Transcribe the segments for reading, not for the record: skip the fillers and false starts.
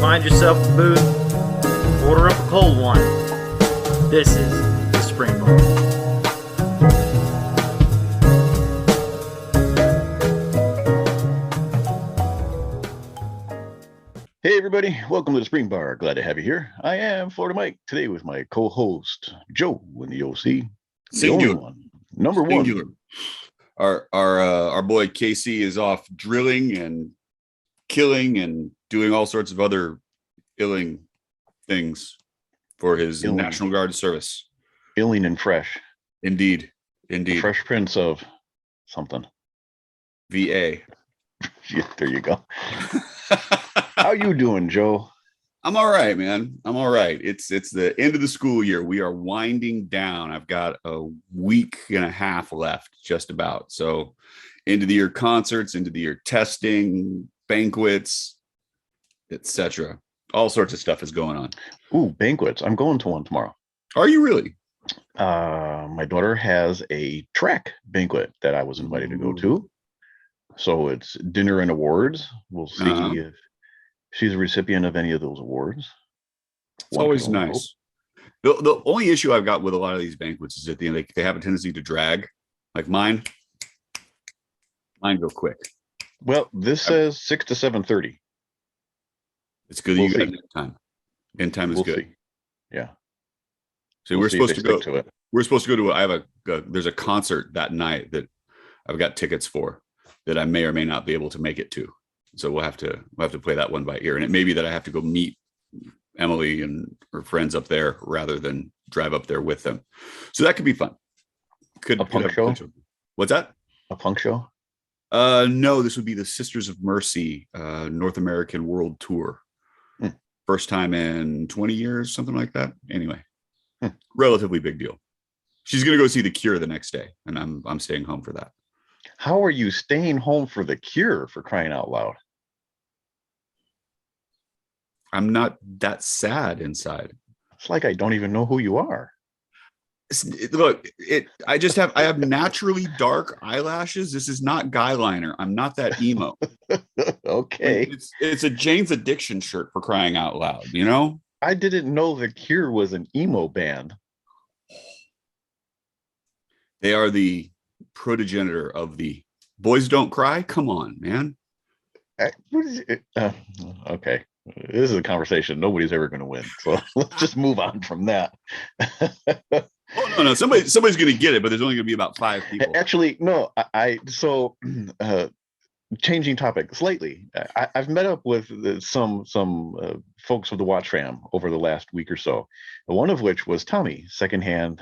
Find yourself a booth, order up a cold one. This is the Spring Bar. Hey everybody, welcome to the Spring Bar. Glad to have you here. I am Florida Mike, today with my co-host Joe in the OC. The Singular. only one. Number Singular. one. Our boy KC is off drilling and killing and doing all sorts of other illing things for his Illing. National Guard service. Illing and fresh. Indeed. The Indeed. Fresh Prince of something. VA. Yeah, there you go. How you doing, Joe? I'm all right, man. I'm all right. It's the end of the school year. We are winding down. I've got a week and a half left, just about. So end of the year concerts, end of the year testing, banquets, etc. All sorts of stuff is going on. Ooh, banquets. I'm going to one tomorrow. Are you really? My daughter has a track banquet that I was invited to go to. So it's dinner and awards. We'll see if she's a recipient of any of those awards. It's always nice. The only issue I've got with a lot of these banquets is at the end, they have a tendency to drag. Like mine go quick. Well, this says 6 to 7:30. It's good that you got end time. End time is We'll good. see. Yeah. So We'll we're see supposed if to they go stick to it. We're supposed to go to I have there's a concert that night that I've got tickets for that I may or may not be able to make it to. So we'll have to play that one by ear. And it may be that I have to go meet Emily and her friends up there rather than drive up there with them. So that could be fun. A punk show? Potential. What's that? A punk show? No, this would be the Sisters of Mercy North American World Tour. First time in 20 years, something like that. Anyway, relatively big deal. She's gonna go see The Cure the next day, and I'm staying home for that. How are you staying home for The Cure, for crying out loud? I'm not that sad inside. It's like I don't even know who you are. Look, I have naturally dark eyelashes. This is not guy liner. I'm not that emo. Okay. It's a Jane's Addiction shirt, for crying out loud, you know? I didn't know The Cure was an emo band. They are the progenitor of the Boys Don't Cry. Come on, man. What is it? Okay. This is a conversation nobody's ever going to win. So let's just move on from that. Oh no, somebody's going to get it, but there's only going to be about 5 people. Actually, no. Changing topic slightly. I've met up with some folks of the Watch Fam over the last week or so. One of which was Tommy, secondhand.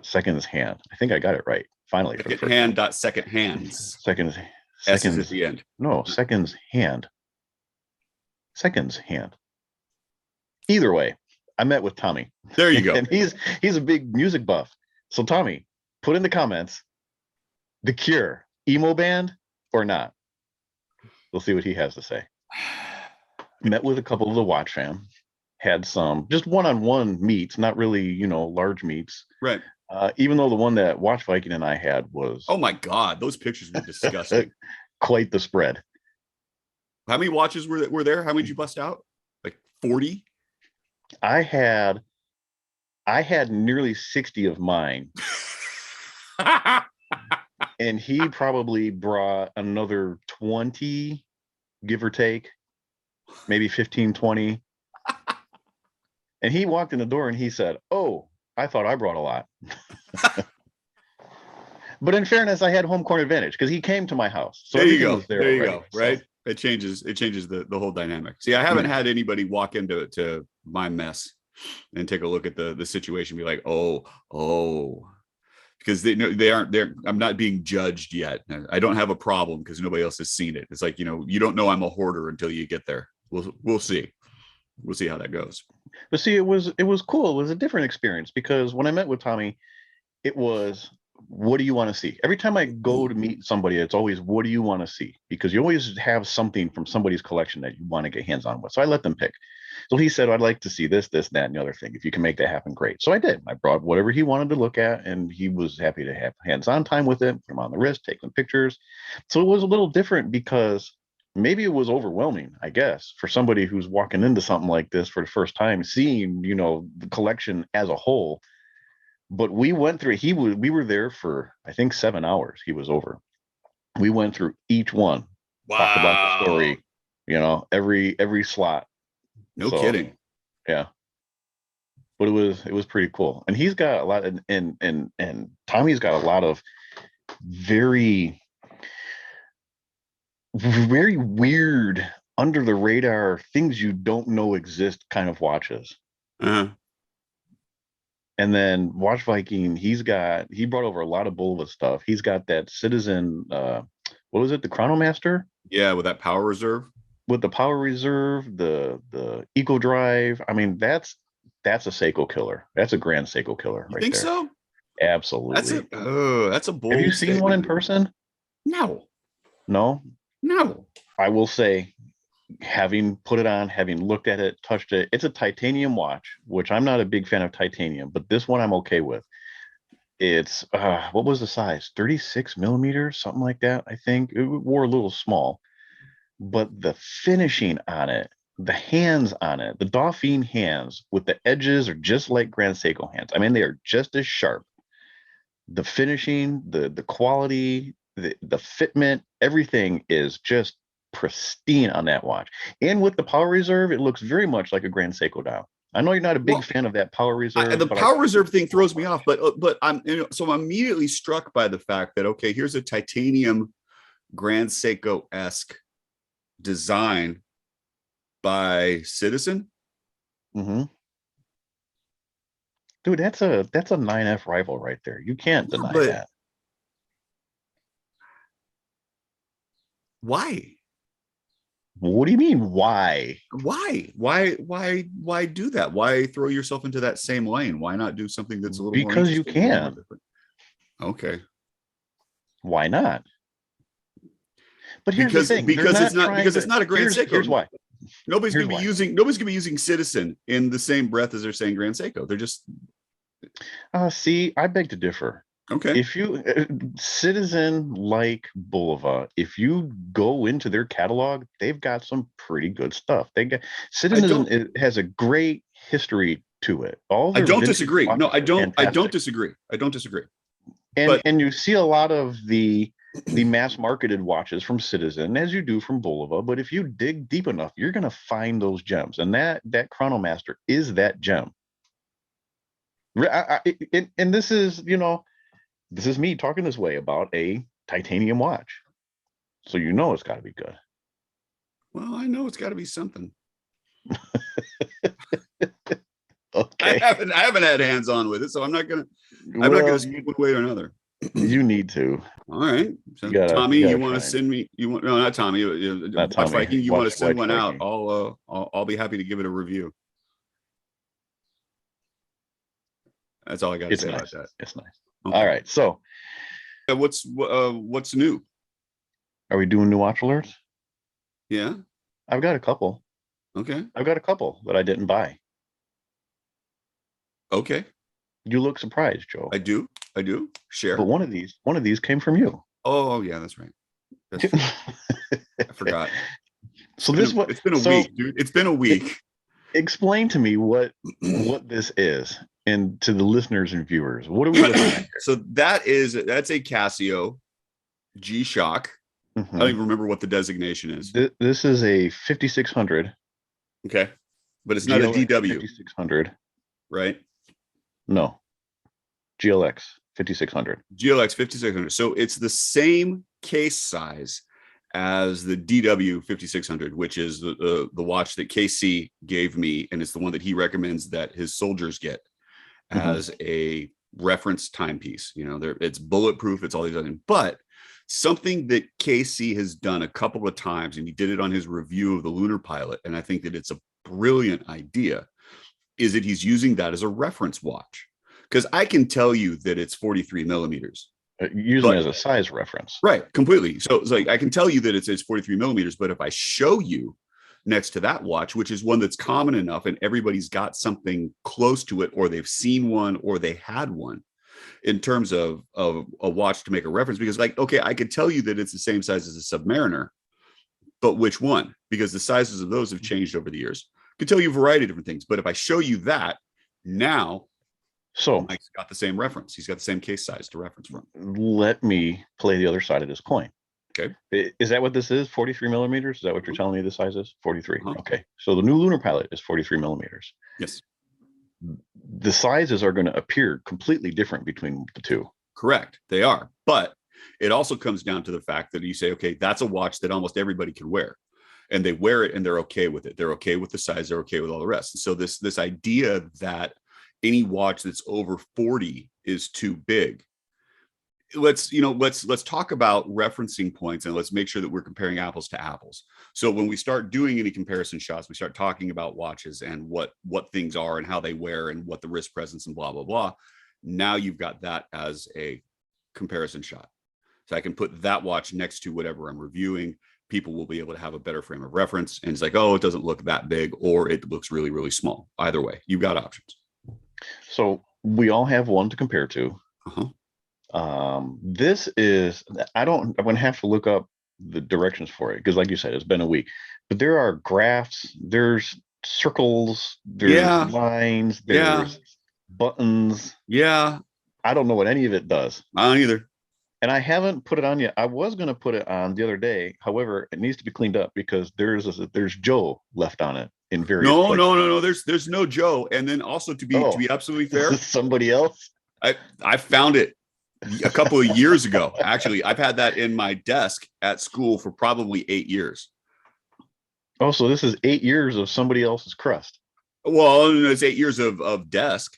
Seconds hand. I think I got it right. Finally. Second hand dot second hands. Seconds. S is at the end. No, seconds hand. Seconds hand. Either way, I met with Tommy. There you go. And he's a big music buff. So Tommy, put in the comments, The Cure, emo band or not? We'll see what he has to say. Met with a couple of the Watch Fam. Had some just one-on-one meets, not really, large meets. Right. Even though the one that Watch Viking and I had was, oh my God, those pictures were disgusting. Quite the spread. How many watches were there? How many did you bust out? Like 40? I had nearly 60 of mine. And he probably brought another 20, give or take, maybe 15, 20. And he walked in the door and he said, "Oh, I thought I brought a lot." But in fairness, I had home court advantage because he came to my house. So there you go. Was there you go. Right. So it changes the whole dynamic. See, I haven't had anybody walk into my mess and take a look at the situation, be like, oh, because they aren't there. I'm not being judged yet. I don't have a problem because nobody else has seen it. It's like, you don't know I'm a hoarder until you get there. We'll see. We'll see how that goes. But see, it was cool. It was a different experience because when I met with Tommy, it was, what do you want to see? Every time I go to meet somebody, it's always, what do you want to see? Because you always have something from somebody's collection that you want to get hands on with. So I let them pick. So he said, "I'd like to see this, that, and the other thing. If you can make that happen, great." So I did. I brought whatever he wanted to look at, and he was happy to have hands-on time with it, put him on the wrist, take some pictures. So it was a little different because maybe it was overwhelming, I guess, for somebody who's walking into something like this for the first time, seeing, the collection as a whole. But we went through, we were there for, I think, 7 hours. He was over. We went through each one, talked about the story, every slot. No So, kidding. Yeah. But it was pretty cool. And he's got a lot, and Tommy's got a lot of very, very weird, under the radar things you don't know exist kind of watches. Uh-huh. And then Watch Viking, he brought over a lot of Bulova stuff. He's got that Citizen, what was it, the Chronomaster? Yeah, with that power reserve. With the power reserve, the Eco Drive. I mean, that's a Seiko killer. That's a Grand Seiko killer. You right think there. so? Absolutely. That's a bold. Have you seen one in person? No. No. I will say, having put it on, having looked at it, touched it, it's a titanium watch, which I'm not a big fan of titanium, but this one I'm okay with. It's what was the size? 36 millimeters, something like that. I think it wore a little small, but the finishing on it, the hands on it, the Dauphine hands with the edges are just like Grand Seiko hands. I mean, they are just as sharp. The finishing, the quality, the fitment, everything is just pristine on that watch. And with the power reserve, it looks very much like a Grand Seiko dial. I know you're not a big fan of that power reserve. The power reserve thing throws me off, but I'm so I'm immediately struck by the fact that, okay, here's a titanium Grand Seiko-esque design by Citizen. Mm-hmm. Dude, that's a 9F rival right there. You can't deny that. Why? What do you mean? Why? Why do that? Why throw yourself into that same lane? Why not do something that's a little more because you interesting, can. Okay. Why not? But here's because the thing. because it's not a Grand Seiko. Here's why. Nobody's gonna be using Citizen in the same breath as they're saying Grand Seiko. They're just see, I beg to differ. okay. If you Citizen, like Bulova, if you go into their catalog, they've got some pretty good stuff. Citizen has a great history to it. I don't disagree. No, I don't disagree. And you see a lot of the mass marketed watches from Citizen, as you do from Bulova. But if you dig deep enough, you're going to find those gems, and that Chronomaster is that gem. And this is, this is me talking this way about a titanium watch, so it's got to be good. Well, I know it's got to be something. Okay. I haven't had hands on with it, so I'm not gonna speak one way or another. You need to. All right. So Tommy, you want to send me? No, not Tommy. Not Tommy. Watch Viking. You want to send one out? I'll be happy to give it a review. That's all I got to say about that. It's nice. Okay. All right. So, what's new? Are we doing new watch alerts? Yeah. I've got a couple. Okay. I've got a couple that I didn't buy. Okay. You look surprised, Joe. I do. Share. But one of these came from you. Oh yeah, that's right. I forgot. So it's been a week, dude. It's been a week. Explain to me what this is, and to the listeners and viewers. What are we looking at here? So that's a Casio G-Shock. Mm-hmm. I don't even remember what the designation is. This is a 5600. Okay. But it's not a DW. 5600. Right? No. GLX 5600. GLX 5600. So it's the same case size as the DW 5600, which is the watch that KC gave me, and it's the one that he recommends that his soldiers get as a reference timepiece. It's bulletproof. It's all these other things. But something that KC has done a couple of times, and he did it on his review of the Lunar Pilot, and I think that it's a brilliant idea, is that he's using that as a reference watch. Because I can tell you that it's 43 millimeters. Using it as a size reference. Right, completely. So it's like I can tell you that it's 43 millimeters, but if I show you next to that watch, which is one that's common enough and everybody's got something close to it, or they've seen one or they had one, in terms of a watch to make a reference, because okay, I could tell you that it's the same size as a Submariner, but which one? Because the sizes of those have changed over the years. I could tell you a variety of different things, but if I show you that now, So Mike's got the same reference. He's got the same case size to reference from. let me play the other side of this coin. Okay. Is that what this is? 43 millimeters? Is that what you're telling me the size is? 43. Uh-huh. Okay. So the new lunar pilot is 43 millimeters. Yes. The sizes are going to appear completely different between the two. Correct. They are. But it also comes down to the fact that you say, okay, that's a watch that almost everybody can wear. And they wear it and they're okay with it. They're okay with the size. They're okay with all the rest. And so this idea that any watch that's over 40 is too big. Let's talk about referencing points, and let's make sure that we're comparing apples to apples. So when we start doing any comparison shots, we start talking about watches and what things are and how they wear and what the wrist presence and blah, blah, blah. Now you've got that as a comparison shot. So I can put that watch next to whatever I'm reviewing. People will be able to have a better frame of reference. And it's like, oh, it doesn't look that big, or it looks really, really small. Either way, you've got options. So we all have one to compare to. Uh-huh. This is, I'm going to have to look up the directions for it, because like you said, it's been a week, but there are graphs, there's circles, there's lines, there's buttons. Yeah. I don't know what any of it does. I don't either. And I haven't put it on yet. I was going to put it on the other day. However, it needs to be cleaned up because there's Joe left on it in various places. No. There's no Joe. And then also to be absolutely fair, somebody else. I found it a couple of years ago. Actually, I've had that in my desk at school for probably 8 years. Oh, so this is 8 years of somebody else's crust. Well, it's 8 years of desk.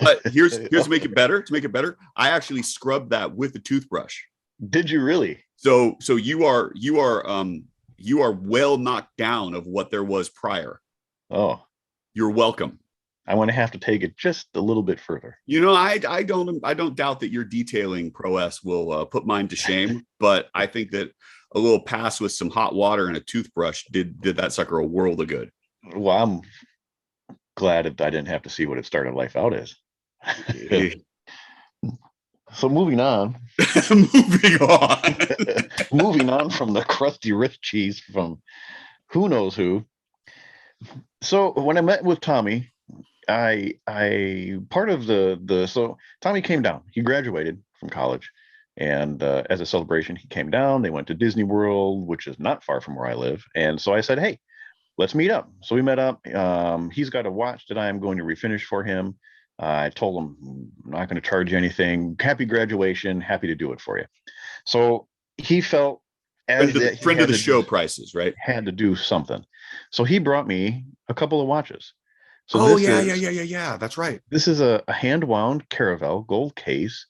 But here's to make it better. To make it better, I actually scrubbed that with the toothbrush. Did you really? So you are well knocked down of what there was prior. Oh, you're welcome. I want to have to take it just a little bit further. I don't doubt that your detailing prowess will put mine to shame, but I think that a little pass with some hot water and a toothbrush did that sucker a world of good. Well, I'm glad that I didn't have to see what it started life out as. So moving on. Moving on from the crusty wrist cheese from who knows who. So when I met with Tommy, I part of so Tommy came down. He graduated from college, and as a celebration, he came down. They went to Disney World, which is not far from where I live. And so I said, hey, let's meet up. So we met up. He's got a watch that I am going to refinish for him. I told him I'm not going to charge you anything. Happy graduation. Happy to do it for you. So he felt friend of the show prices, right? Had to do something. So he brought me a couple of watches. So yeah. That's right. This is a hand wound Caravel gold case.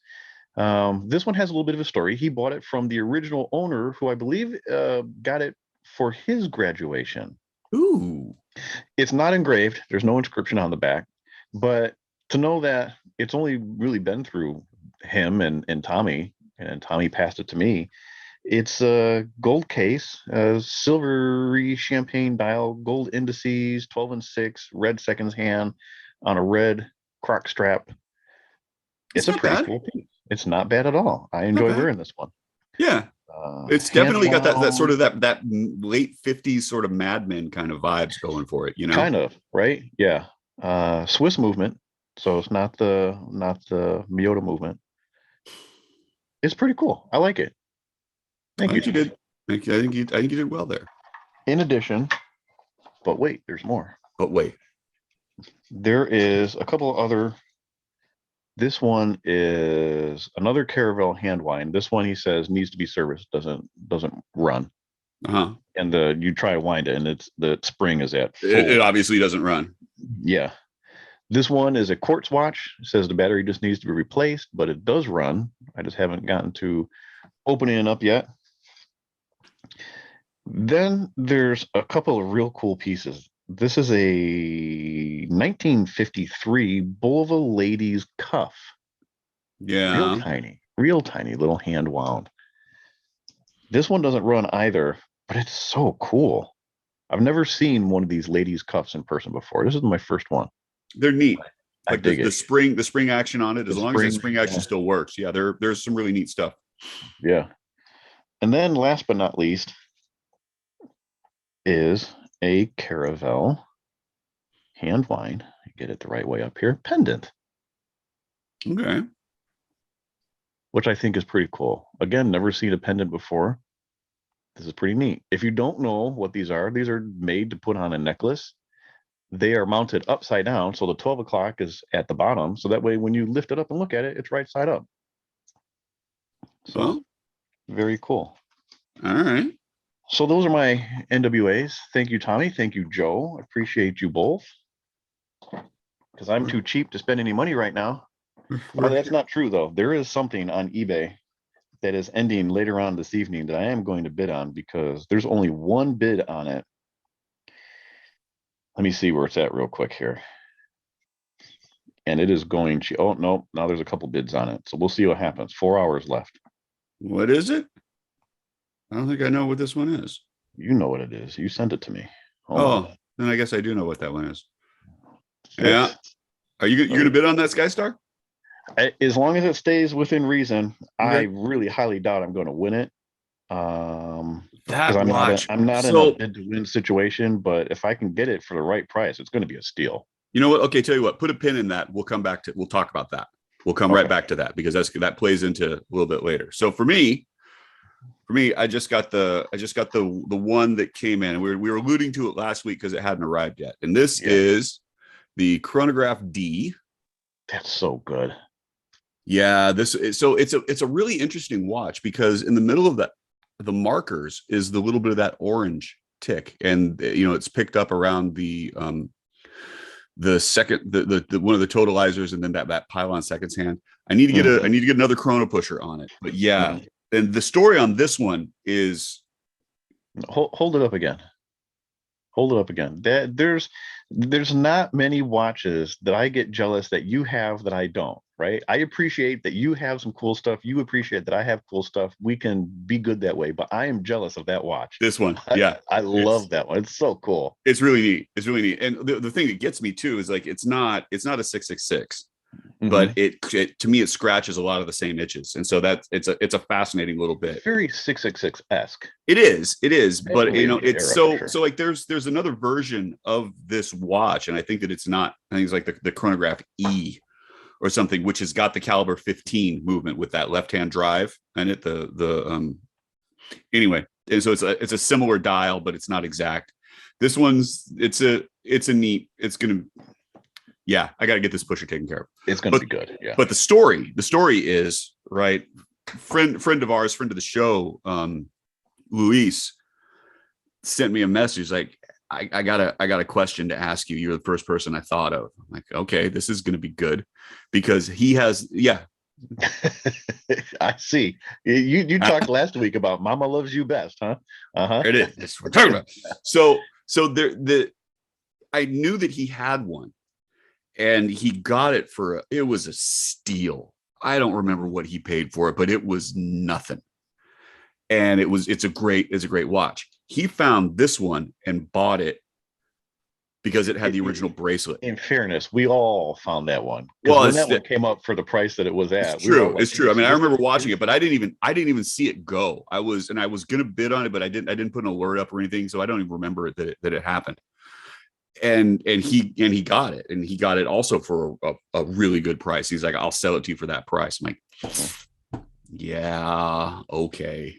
This one has a little bit of a story. He bought it from the original owner, who I believe got it for his graduation. Ooh. It's not engraved. There's no inscription on the back, but to know that it's only really been through him and Tommy, and Tommy passed it to me. It's a gold case, silvery champagne dial, gold indices, 12-6, red seconds hand on a red croc strap. It's a pretty cool piece. It's not bad at all. I enjoy wearing this one. Yeah. It's definitely got that sort of that late 50s sort of Mad Men kind of vibes going for it, Kind of, right? Yeah. Swiss movement. So it's not the Miyota movement. It's pretty cool. I like it. Thank you. You did. I think you did well there. In addition, but wait, there's more. But wait. There is a couple of other. This one is another Caravel hand wind. This one, he says, needs to be serviced. Doesn't run. Uh-huh. And you try to wind it, and the spring is at full. It obviously doesn't run. Yeah. This one is a quartz watch. It says the battery just needs to be replaced, but it does run. I just haven't gotten to opening it up yet. Then there's a couple of real cool pieces. This is a 1953 Bulova ladies cuff. Yeah. Real tiny little hand wound. This one doesn't run either, but it's so cool. I've never seen one of these ladies cuffs in person before. This is my first one. They're neat. Like the spring action on it, as long as the spring action still works. Yeah, there's some really neat stuff. Yeah. And then last but not least, is a Caravel hand wind. Get it the right way up here. Pendant, Okay. which I think is pretty cool. Again, never seen a pendant before. This is pretty neat. If you don't know what these are made to put on a necklace. They are mounted upside down, so the 12 o'clock is at the bottom. So that way, when you lift it up and look at it, it's right side up. So Well, very cool. all right. So those are my NWAs. Thank you, Tommy. Thank you, Joe. Appreciate you both. Because I'm too cheap to spend any money right now. Well, that's not true, though. There is something on eBay that is ending later on this evening that I am going to bid on because there's only one bid on it. Let me see where it's at real quick here. And it is going to, oh, no, now there's a couple bids on it. So we'll see what happens. 4 hours left. What is it? I don't think I know what this one is. You know what it is. You sent it to me. Hold Oh, on. then I guess I do know what that one is. It's- Yeah. Are you're going to bid on that Skystar? As long as it stays within reason, I Okay. really highly doubt I'm going to win it. That Because watch. I'm not in So- a bid to win situation, but if I can get it for the right price, it's going to be a steal. You know what? Okay, tell you what. Put a pin in that. We'll come back to. We'll talk about that. We'll come right Okay. back to that because that plays into a little bit later. So for me, I just got the one that came in. We were alluding to it last week because it hadn't arrived yet, and this Yeah. is the Chronograph D. That's so good. Yeah, it's a really interesting watch because in the middle of the markers is the little bit of that orange tick, and it's picked up around the second the one of the totalizers, and then that pylon seconds hand. I need to get I need to get another chrono pusher on it. But yeah, and the story on this one is Hold it up again. Hold it up again. There's not many watches that I get jealous that you have that I don't, right? I appreciate that you have some cool stuff. You appreciate that I have cool stuff. We can be good that way, but I am jealous of that watch. this one. Yeah, I love that one. It's so cool. it's really neat. It's really neat. And the thing that gets me too is like it's not a 666. But it to me it scratches a lot of the same itches, and so it's a fascinating little bit. Very 666-esque. It is, but Really good it's era, so for sure. so like there's another version of this watch, and I think that it's not. I think it's like the Chronograph E or something, which has got the caliber 15 movement with that left hand drive and it anyway, and so it's a similar dial, but it's not exact. This one's it's a neat. It's gonna. Yeah, I got to get this pusher taken care of. It's going to be good. Yeah. But the story is right. Friend of ours, friend of the show, Luis, sent me a message like, I got a question to ask you. You're the first person I thought of. I'm like, okay, this is going to be good because he has, yeah. I see. You talked last week about Mama Loves You Best, huh? It is. That's what we're talking about. So I knew that he had one. And he got it it was a steal. I don't remember what he paid for it, but it was nothing. And it's a great watch. He found this one and bought it because it had the original bracelet. In fairness, we all found that one. Well, When that one came up for the price that it was at. It's true. It's true. I mean, I remember watching it, but I didn't even see it go. I was gonna bid on it, but I didn't put an alert up or anything, so I don't even remember that it happened. And he got it, and he got it also for a really good price. He's like, I'll sell it to you for that price. I'm like, yeah, okay.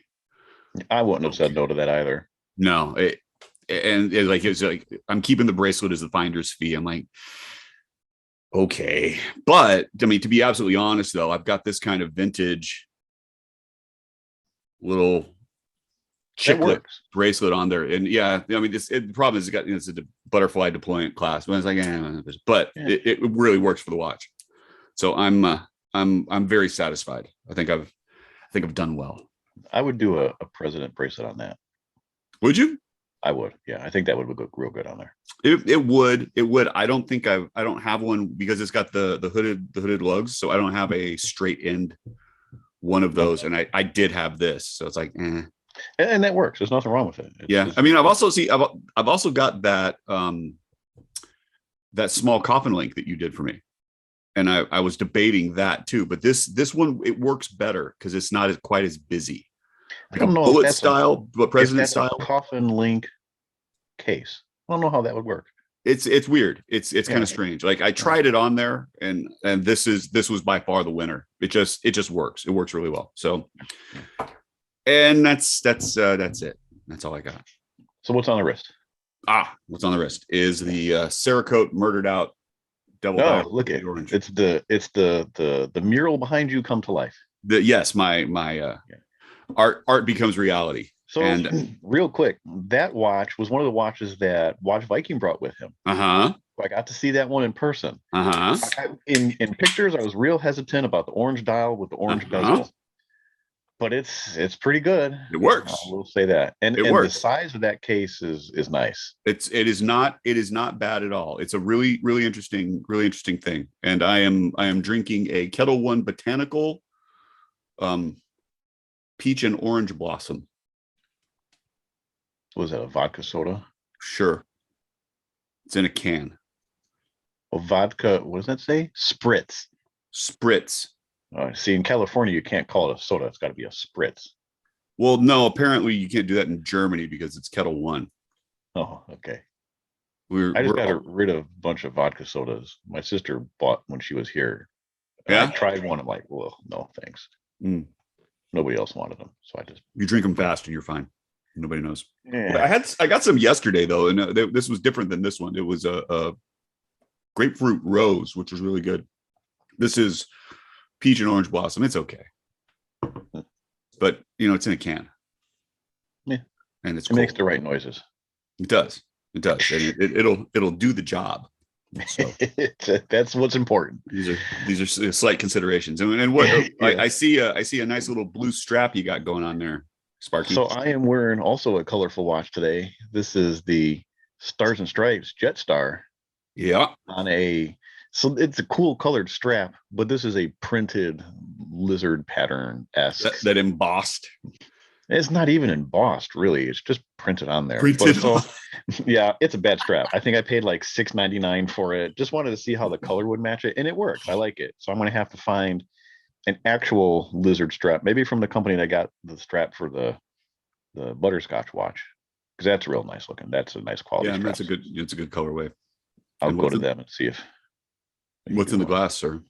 I wouldn't have said no to that either. No, it's like I'm keeping the bracelet as the finder's fee. I'm like, okay, but I mean, to be absolutely honest, though, I've got this kind of vintage little chiclet bracelet on there, and yeah, I mean, the problem is it's a butterfly deployment class, but it's like, but yeah. it really works for the watch. So I'm very satisfied. I think I've done well. I would do a president bracelet on that. Would you? I would. Yeah, I think that would look real good on there. It would. I don't think I don't have one because it's got the hooded lugs, so I don't have a straight end one of those, and I did have this, so it's like, eh. And that works. There's nothing wrong with it. I mean, I've also got that that small coffin link that you did for me, and I was debating that too. But this one, it works better because it's not quite as busy. Like I don't know bullet style, but president style style coffin link case. I don't know how that would work. It's weird. It's kind Yeah. of strange. Like I tried it on there, and this was by far the winner. It just works. It works really well. So, and that's it. That's all I got. So what's on the wrist? What's on the wrist is the Cerakote Murdered Out Double. Oh, Diamond look at Orange. it's the mural behind you come to life. Yes, my art becomes reality. So And- real quick, that watch was one of the watches that Watch Viking brought with him. Uh-huh. I got to see that one in person. Uh-huh. In pictures, I was real hesitant about the orange dial with the orange bezel, but it's pretty good. It works. I will say that, and It the works. size of that case is nice. It is not bad at all. It's a really interesting thing. And I am drinking a Kettle One Botanical peach and orange blossom. Was that a vodka soda? Sure. It's in a can. A vodka? What does that say? Spritz. Spritz. See, in California, you can't call it a soda. It's got to be a spritz. Well, no, apparently you can't do that in Germany because it's Kettle One. Oh, okay. We're I just got rid of a bunch of vodka sodas. My sister bought when she was here. Yeah? I tried one. I'm like, well, no, thanks. Mm. Nobody else wanted them, so I just. You drink them fast and you're fine. Nobody knows. Yeah. I got some yesterday though, and this was different than this one. It was a grapefruit rose, which was really good. This is peach and orange blossom. It's okay, but it's in a can. Yeah, and it's it makes the right noises. It does. It does. And it'll do the job. So That's what's important. these are slight considerations. And what Yeah. I see a nice little blue strap you got going on there, Sparky. So I am wearing also a colorful watch today. This is the Stars and Stripes Jetstar Yeah. on so it's a cool colored strap, but this is a printed lizard pattern esque. That embossed. It's not even embossed, really. It's just printed on there. Printed But yeah, it's a bad strap. I think I paid like $6.99 for it. Just wanted to see how the color would match it, and it works. I like it. So I'm going to have to find an actual lizard strap, maybe from the company that got the strap for the butterscotch watch, because that's real nice looking. That's a nice quality. Yeah, and strap. it's a good colorway. I'll and go what's to in- them and see if. What's in the glass, sir?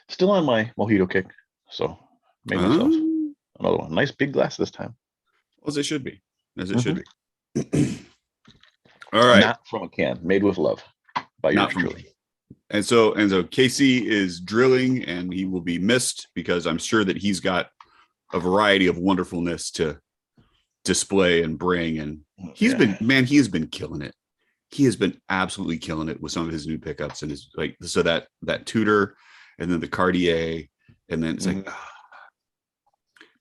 Still on my mojito kick, so made myself Oh, another one. Nice big glass this time. as it should be. As it should be. All right. Not from a can, made with love by yours Not from truly. And so Casey is drilling, and he will be missed because I'm sure that he's got a variety of wonderfulness to display and bring. And he's been killing it. He has been absolutely killing it with some of his new pickups, and his that Tudor, and then the Cartier, and then it's like,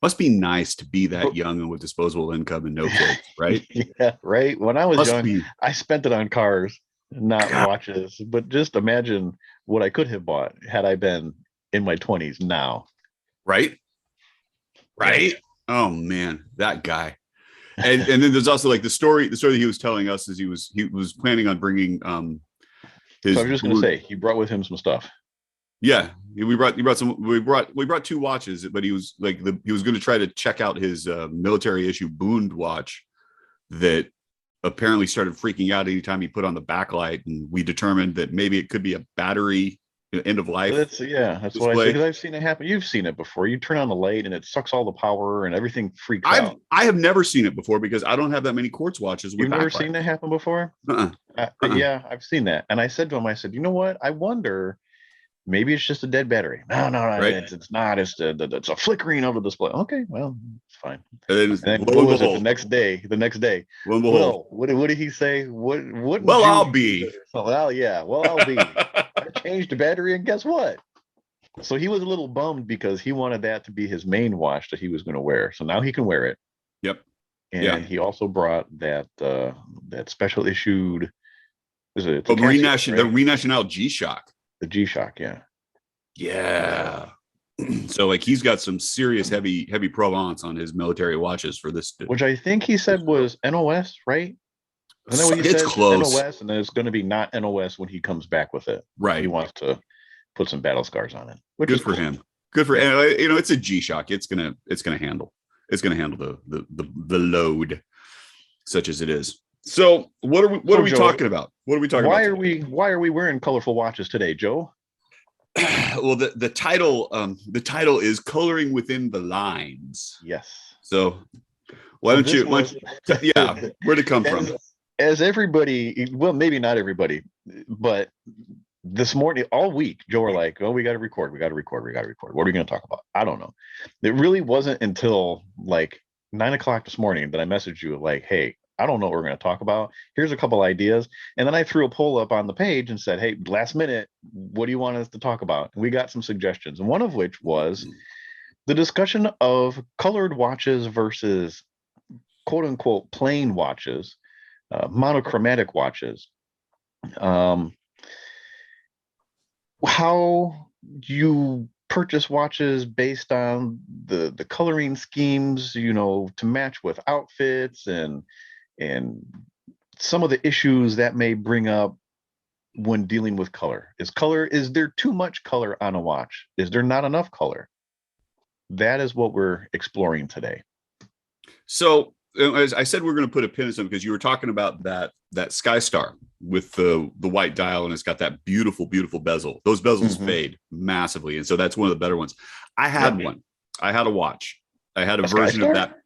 must be nice to be that young and with disposable income and no kids, right? Yeah, right. When I was Must young, be. I spent it on cars, not watches. But just imagine what I could have bought had I been in my 20s now. Right. Oh man, that guy. And then there's also like the story that he was telling us is he was planning on bringing his. So I was just gonna say he brought with him some stuff. Yeah, we brought two watches, but he was like he was going to try to check out his military issue Bund watch that apparently started freaking out anytime he put on the backlight, and we determined that maybe it could be a battery end of life. That's what I display. say, because I've seen it happen. You've seen it before. You turn on the light and it sucks all the power and everything freaks out. I have never seen it before because I don't have that many quartz watches. You've never seen that happen before? Yeah, I've seen that. And I said to him, I said, you know what? I wonder, maybe it's just a dead battery. No, Right. it's not. It's a flickering of the display. Okay, well, it's fine. And And then lo what and was it behold, the next day? lo and behold, Well, what did he say? What? well, I'll be. Well, yeah. Well, I'll be. I changed the battery, and guess what? So he was a little bummed because he wanted that to be his main watch that he was going to wear. So now he can wear it. Yep. And Yeah. he also brought that special issued. Is it? The Renational G-Shock. The G-Shock, yeah. Yeah. So like he's got some serious heavy Provence on his military watches for this. Which I think he said was NOS, right? Isn't that what he It's said? close. NOS, and then it's going to be not NOS when he comes back with it. Right. He wants to put some battle scars on it. Which Good is for cool. him. Good for it's a G-Shock. It's gonna handle the load, such as it is. So what are So, we Joe, talking about? What are we talking about today? why are we wearing colorful watches today, Joe? Well, the title is Coloring Within the Lines. Yes. So why So don't this you was yeah, where'd it come from? as everybody, well, maybe not everybody, but this morning, all week, Joe were like, "Oh, we got to record. We got to record. We got to record. What are we going to talk about?" I don't know. It really wasn't until like 9 o'clock this morning that I messaged you like, "Hey, I don't know what we're going to talk about. Here's a couple ideas." And then I threw a poll up on the page and said, "Hey, last minute, what do you want us to talk about?" And we got some suggestions, and one of which was the discussion of colored watches versus quote unquote plain watches, monochromatic watches. Um, how you purchase watches based on the coloring schemes, to match with outfits and some of the issues that may bring up when dealing with color. Is there too much color on a watch? Is there not enough color? That is what we're exploring today. So as I said, we're going to put a pin in something because you were talking about that Sky Star with the white dial, and it's got that beautiful bezel. Those bezels fade massively, and so that's one of the better ones. I had one. I had a watch. I had a version of that.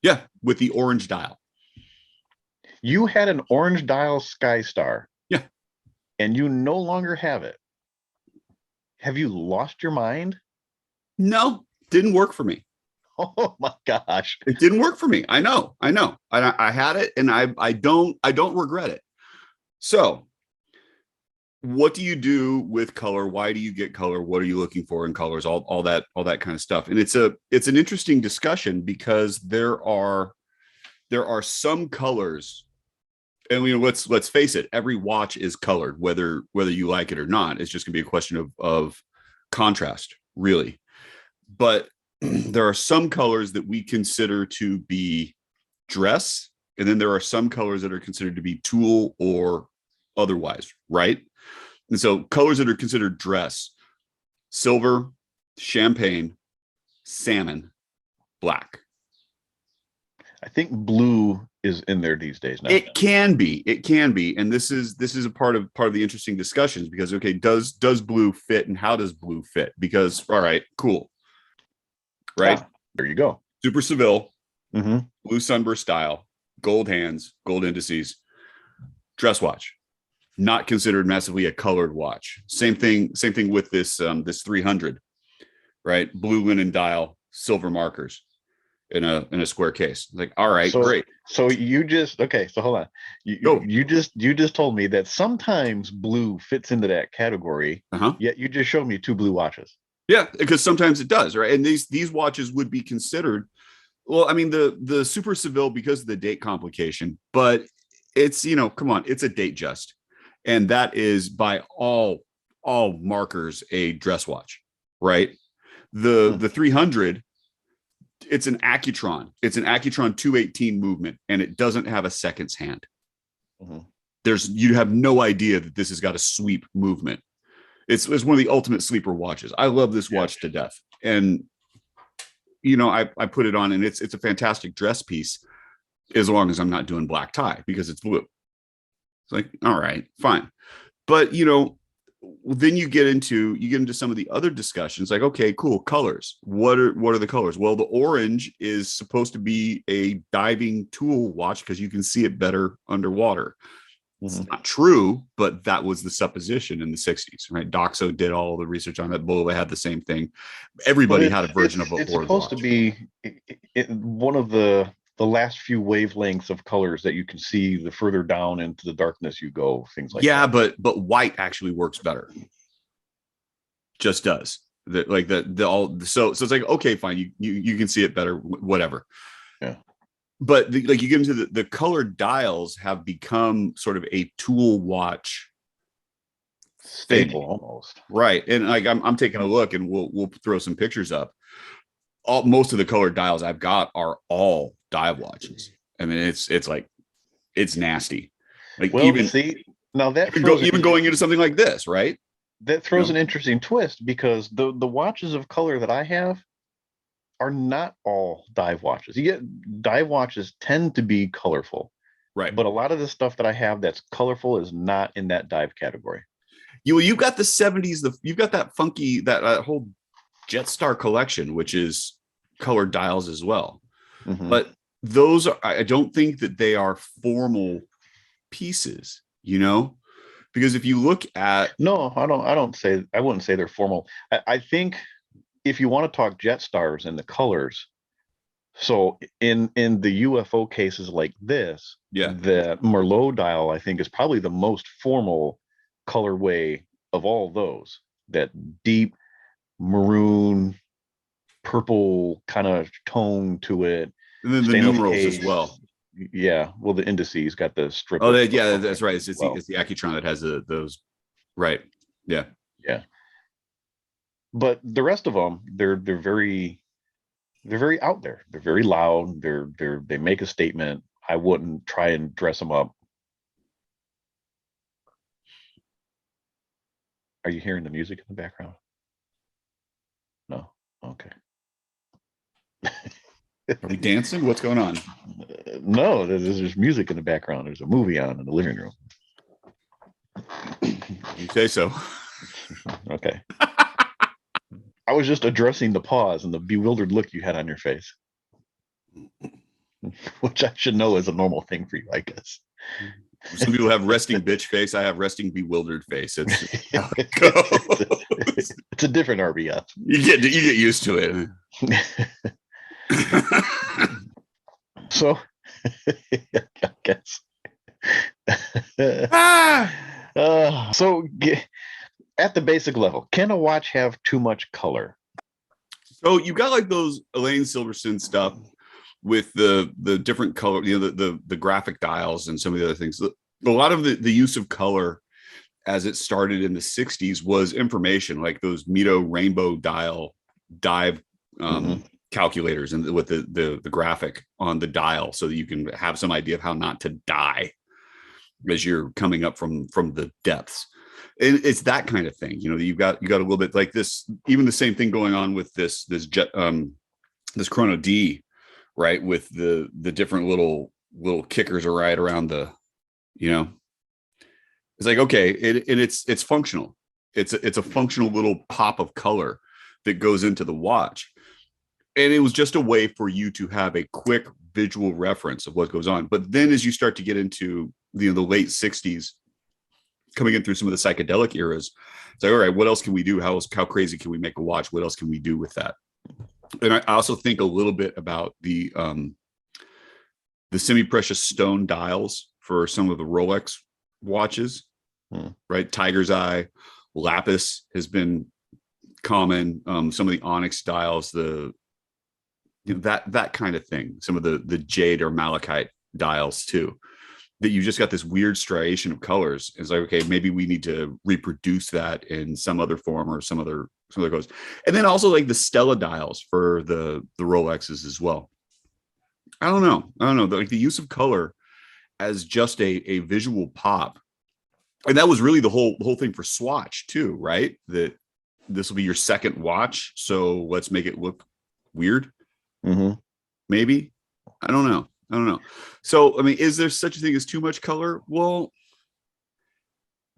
Yeah, with the orange dial. You had an orange dial Sky Star. Yeah. And you no longer have it. Have you lost your mind? No, didn't work for me. Oh my gosh. It didn't work for me. I know. I had it, and I don't regret it. So what do you do with color? Why do you get color? What are you looking for in colors? All that kind of stuff. And it's an interesting discussion because there are some colors, and let's face it, every watch is colored, whether you like it or not. It's just gonna be a question of contrast, really. But there are some colors that we consider to be dress, and then there are some colors that are considered to be tool or otherwise, right? And so colors that are considered dress: silver, champagne, salmon, black. I think blue is in there these days now. It can be, and this is a part of the interesting discussions because, okay, does blue fit, and how does blue fit? Because, all right, cool, right? There you go. Super Seville, blue sunburst style, gold hands, gold indices, dress watch, not considered massively a colored watch. Same thing with this 300, right? Blue linen dial, silver markers in a square case. Like, all right, great. So you just so hold on. You just told me that sometimes blue fits into that category. Yet you just showed me two blue watches. Yeah, because sometimes it does, right? And these watches would be considered, well, I mean, the Super Seville because of the date complication, but it's, come on, it's a date just. And that is by all markers a dress watch, right? The 300, it's an Accutron. It's an Accutron 218 movement, and it doesn't have a seconds hand. You have no idea that this has got a sweep movement. It's one of the ultimate sleeper watches. I love this watch to death. And, I put it on, and it's a fantastic dress piece as long as I'm not doing black tie because it's blue. It's like, all right, fine. But, then you get into some of the other discussions, like, okay, cool, colors. What are the colors? Well, the orange is supposed to be a diving tool watch because you can see it better underwater. It's not true, but that was the supposition in the 60s, right? Doxo did all the research on that. Bulova had the same thing. Everybody had a version of it's orange supposed watch. to be one of the last few wavelengths of colors that you can see the further down into the darkness you go, things like that. Yeah, but white actually works better. Just does. So it's like, okay, fine, you can see it better, whatever. Yeah. But you get into the colored dials have become sort of a tool watch staple almost, right? And like I'm taking a look, and we'll throw some pictures up. Most of the colored dials I've got are all dive watches. I mean, it's like, it's nasty. Like, well, even see, now that even going into something like this, right? That throws an interesting twist because the watches of color that I have are not all dive watches. You get dive watches tend to be colorful, Right. But a lot of the stuff that I have that's colorful is not in that dive category. You've got the 70s, you've got that funky, that whole Jetstar collection, which is colored dials as well. Mhm. But those are, I don't think that they are formal pieces, because if you look at, No, I wouldn't say they're formal. I think if you want to talk Jetstars and the colors, so in the UFO cases like this, yeah, the Merlot dial I think is probably the most formal colorway of all those. That deep maroon, purple kind of tone to it. and then the Stainless numerals as case. well. Yeah, well, the indices got the strip. Oh, of yeah, logo that's right. It's well. the Accutron that has those, right? Yeah. Yeah, but the rest of them, they're very out there. They're very loud. They make a statement. I wouldn't try and dress them up. Are you hearing the music in the background? No. Okay. Are we dancing? What's going on? No, there's music in the background. There's a movie on in the living room. You say so. Okay. I was just addressing the pause and the bewildered look you had on your face, which I should know is a normal thing for you, I guess. Some people have resting bitch face. I have resting bewildered face. It's how it goes. It's a different RBS. You get used to it. So, I guess. At the basic level, can a watch have too much color? So you got like those Elaine Silverstone stuff with the different color, the graphic dials and some of the other things. A lot of the use of color as it started in the 60s was information, like those Mito rainbow dive calculators and with the graphic on the dial, so that you can have some idea of how not to die as you're coming up from the depths. And it's that kind of thing, you got a little bit like this, even the same thing going on with this Chrono D, right, with the different little kickers are right around the, it's like, okay, it's functional. It's a functional little pop of color that goes into the watch. And it was just a way for you to have a quick visual reference of what goes on. But then as you start to get into the late 60s, coming in through some of the psychedelic eras, it's like, all right, what else can we do? How crazy can we make a watch? What else can we do with that? And I also think a little bit about the semi-precious stone dials for some of the Rolex watches, right? Tiger's Eye, lapis has been common. Some of the onyx dials, that kind of thing. Some of the jade or malachite dials too, that you just got this weird striation of colors. It's like, okay, maybe we need to reproduce that in some other form or some other colors. And then also like the Stella dials for the Rolexes as well. I don't know. Like the use of color as just a visual pop. And that was really the whole thing for Swatch too, right? That this will be your second watch, so let's make it look weird. Maybe. I don't know. So, I mean, is there such a thing as too much color? Well,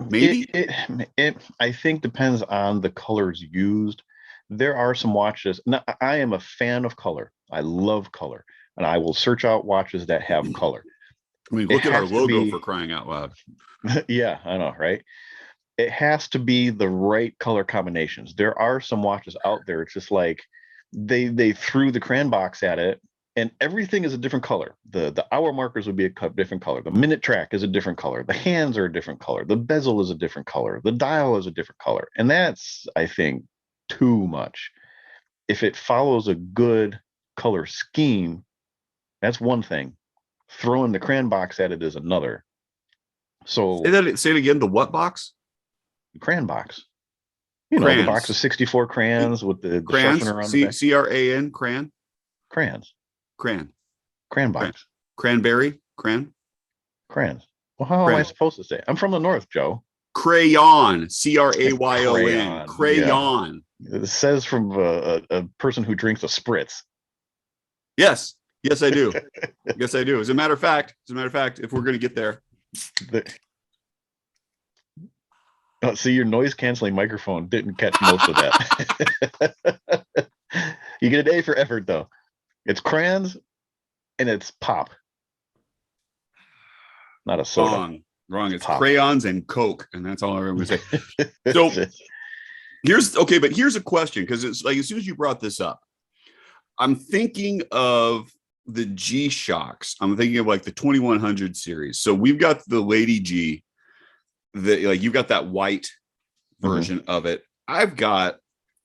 maybe. It I think depends on the colors used. There are some watches. Now, I am a fan of color. I love color, and I will search out watches that have color. I mean, look at our logo, for crying out loud. Yeah, I know, right? It has to be the right color combinations. There are some watches out there. It's just like they threw the crayon box at it, and everything is a different color. The hour markers would be a different color. The minute track is a different color. The hands are a different color. The bezel is a different color. The dial is a different color. And that's, I think, too much. If it follows a good color scheme, that's one thing. Throwing the crayon box at it is another. So say it again. The what box? Crayon box. The box of 64 crayons with the crayons around the back. CRAN crayon. Crayons. Crayon box. Cranberry crayon. Crayons. Well, how am I supposed to say it? I'm from the north, Joe. Crayon. CRAYON. Crayon. Yeah. It says from a person who drinks a spritz. Yes. Yes, I do. Yes, I do. As a matter of fact, if we're going to get there, Oh, see, your noise canceling microphone didn't catch most of that. You get an A for effort, though. It's crayons and it's pop, not a soda. wrong. It's Pop. crayons and Coke, and that's all I'm going to say. So here's a question, because it's like as soon as you brought this up, I'm thinking of the G-Shocks. I'm thinking of like the 2100 series. So we've got the Lady G, you've got that white version of it. I've got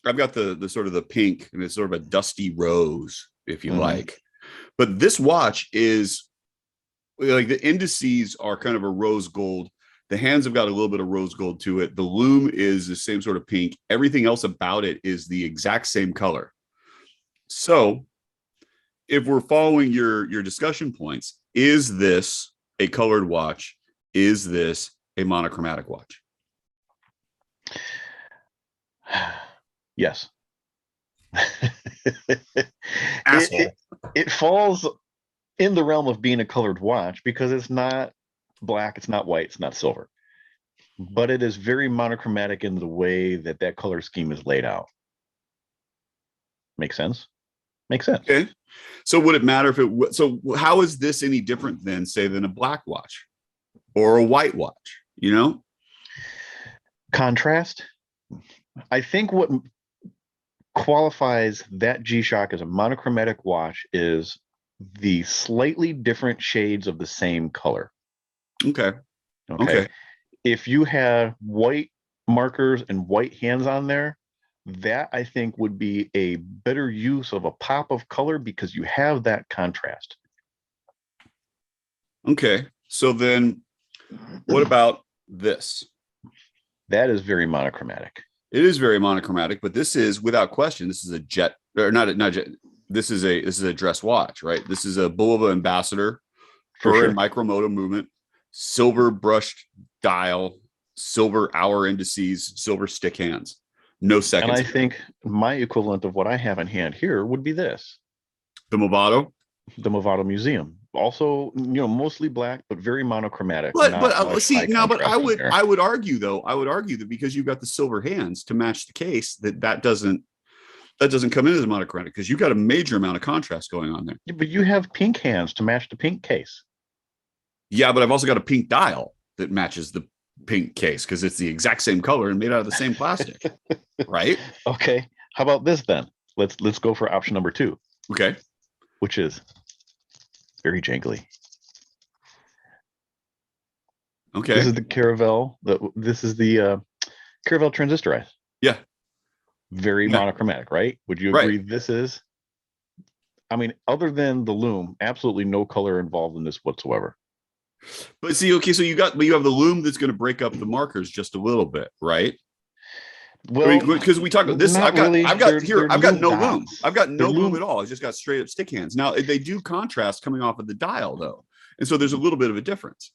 the sort of the pink, and it's sort of a dusty rose, if you like. But this watch is like the indices are kind of a rose gold. The hands have got a little bit of rose gold to it. The lume is the same sort of pink. Everything else about it is the exact same color. So if we're following your discussion points, is this a colored watch? Is this a monochromatic watch? Yes. Asshole. It falls in the realm of being a colored watch because it's not black, it's not white, it's not silver. But it is very monochromatic in the way that that color scheme is laid out. Make sense? Makes sense. Okay. So would it matter if it so how is this any different than, say, than a black watch or a white watch, you know? Contrast. I think what qualifies that G-Shock as a monochromatic watch is the slightly different shades of the same color. Okay. If you have white markers and white hands on there, that I think would be a better use of a pop of color because you have that contrast. Okay. So then what about this? That is very monochromatic. It is very monochromatic, but this is without question, this is a jet, or not jet. This is a dress watch, right? This is a Bulova Ambassador for and micromoto movement, silver brushed dial, silver hour indices, silver stick hands. No seconds. And I think my equivalent of what I have in hand here would be this. The Movado? The Movado Museum. Also, mostly black, but very monochromatic. But I would argue that because you've got the silver hands to match the case, that doesn't come in as monochromatic because you've got a major amount of contrast going on there. Yeah, but you have pink hands to match the pink case. Yeah, but I've also got a pink dial that matches the pink case because it's the exact same color and made out of the same plastic. Right? Okay. How about this then? Let's go for option number 2. Okay. Which is very jangly. Okay. This is the Caravel. This is the Caravel Transistorized. Yeah. Very monochromatic, right? Would you agree this is? I mean, other than the lume, absolutely no color involved in this whatsoever. But see, okay, so you have the lume that's going to break up the markers just a little bit, right? Well, because we talk about this, I've got no lume. I've got no lume at all. It's just got straight up stick hands. Now they do contrast coming off of the dial though, and so there's a little bit of a difference.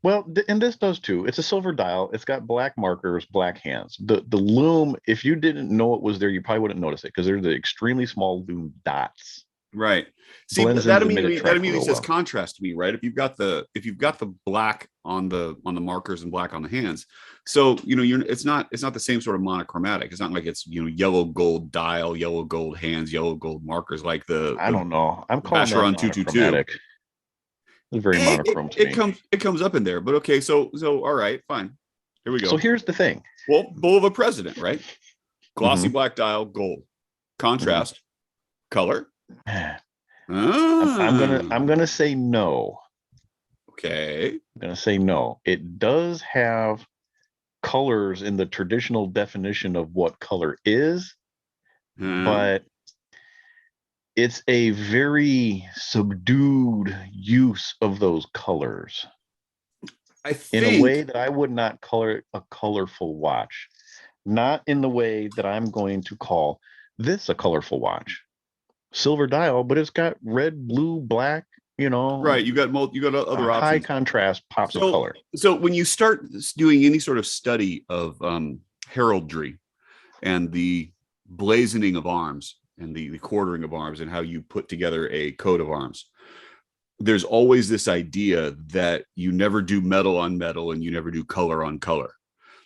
Well, and this does too. It's a silver dial. It's got black markers, black hands. The lume, if you didn't know it was there, you probably wouldn't notice it because they're the extremely small lume dots. Right. See, that immediately says contrast to me, right? If you've got the black on the markers and black on the hands, so it's not the same sort of monochromatic. It's not like it's yellow gold dial, yellow gold hands, yellow gold markers like I don't know. I'm calling Vacheron that 222. It's very monochrome to me. It comes up in there, but okay. So all right, fine. Here we go. So here's the thing. Well, Bull of a President, right? Glossy black dial, gold, contrast, color. I'm gonna say no. Okay. I'm gonna say no. It does have colors in the traditional definition of what color is, but it's a very subdued use of those colors. I think, in a way that I would not call it a colorful watch. Not in the way that I'm going to call this a colorful watch. Silver dial, but it's got red, blue, black, right. You got other options. High contrast pops of color. So when you start doing any sort of study of heraldry and the blazoning of arms, and the quartering of arms and how you put together a coat of arms, there's always this idea that you never do metal on metal and you never do color on color.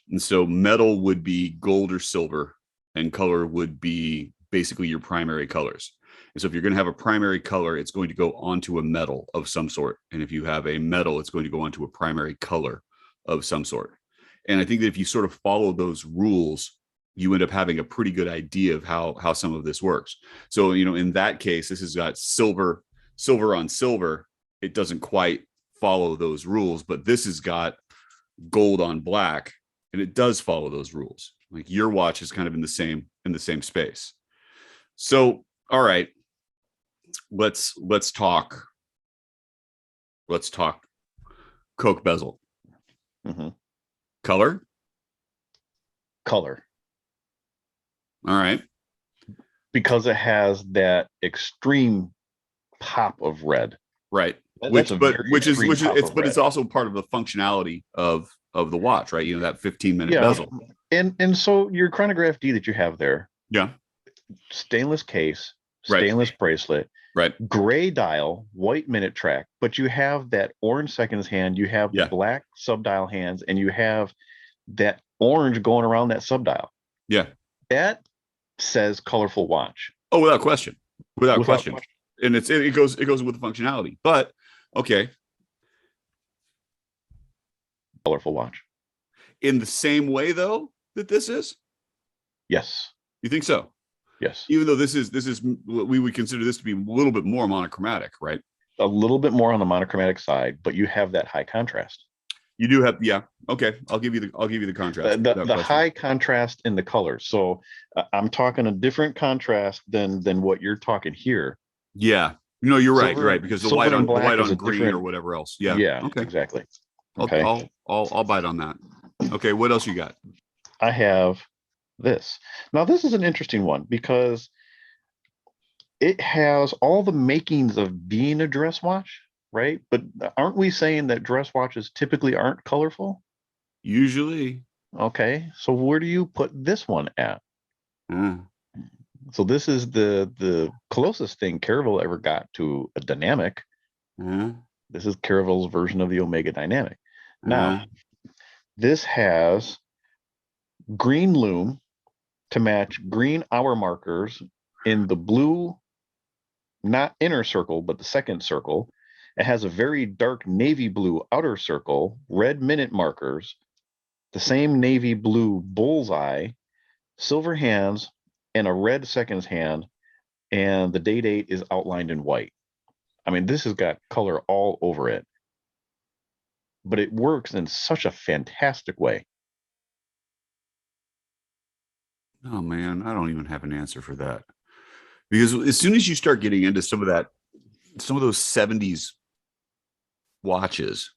And so metal would be gold or silver, and color would be basically your primary colors. And so if you're going to have a primary color, it's going to go onto a metal of some sort. And if you have a metal, it's going to go onto a primary color of some sort. And I think that if you sort of follow those rules, you end up having a pretty good idea of how some of this works. So, in that case, this has got silver on silver. It doesn't quite follow those rules, but this has got gold on black, and it does follow those rules. Like your watch is kind of in the same space. So, all right, let's talk Coke bezel. Mm-hmm. Color. All right. Because it has that extreme pop of red. Right. That's It's also part of the functionality of the watch, right? That 15-minute bezel. And so your chronograph D that you have there. Yeah. Stainless case, stainless bracelet, right? Gray dial, white minute track, but you have that orange seconds hand, you have the black subdial hands, and you have that orange going around that subdial. Yeah. That says colorful watch. Oh, without question. And it goes with the functionality. But okay. Colorful watch. In the same way though that this is? Yes. You think so? Yes. Even though this is we would consider this to be a little bit more monochromatic, right? A little bit more on the monochromatic side, but you have that high contrast. You do have, yeah. Okay, I'll give you the contrast. The high contrast in the colors. So I'm talking a different contrast than what you're talking here. Yeah, you're right. You're right, because the white on green different... or whatever else. Yeah. Yeah. Okay. Exactly. Okay. I'll bite on that. Okay. What else you got? I have this. Now this is an interesting one because it has all the makings of being a dress watch. Right. But aren't we saying that dress watches typically aren't colorful? Usually. Okay. So where do you put this one at? So this is the closest thing Caravelle ever got to a dynamic. This is Caravelle's version of the Omega Dynamic. Now, this has green lume to match green hour markers in the blue, not inner circle, but the second circle. It has a very dark navy blue outer circle, red minute markers, the same navy blue bullseye, silver hands, and a red seconds hand, and the date is outlined in white. I mean, this has got color all over it, but it works in such a fantastic way. Oh man, I don't even have an answer for that, because as soon as you start getting into some of those 70s watches,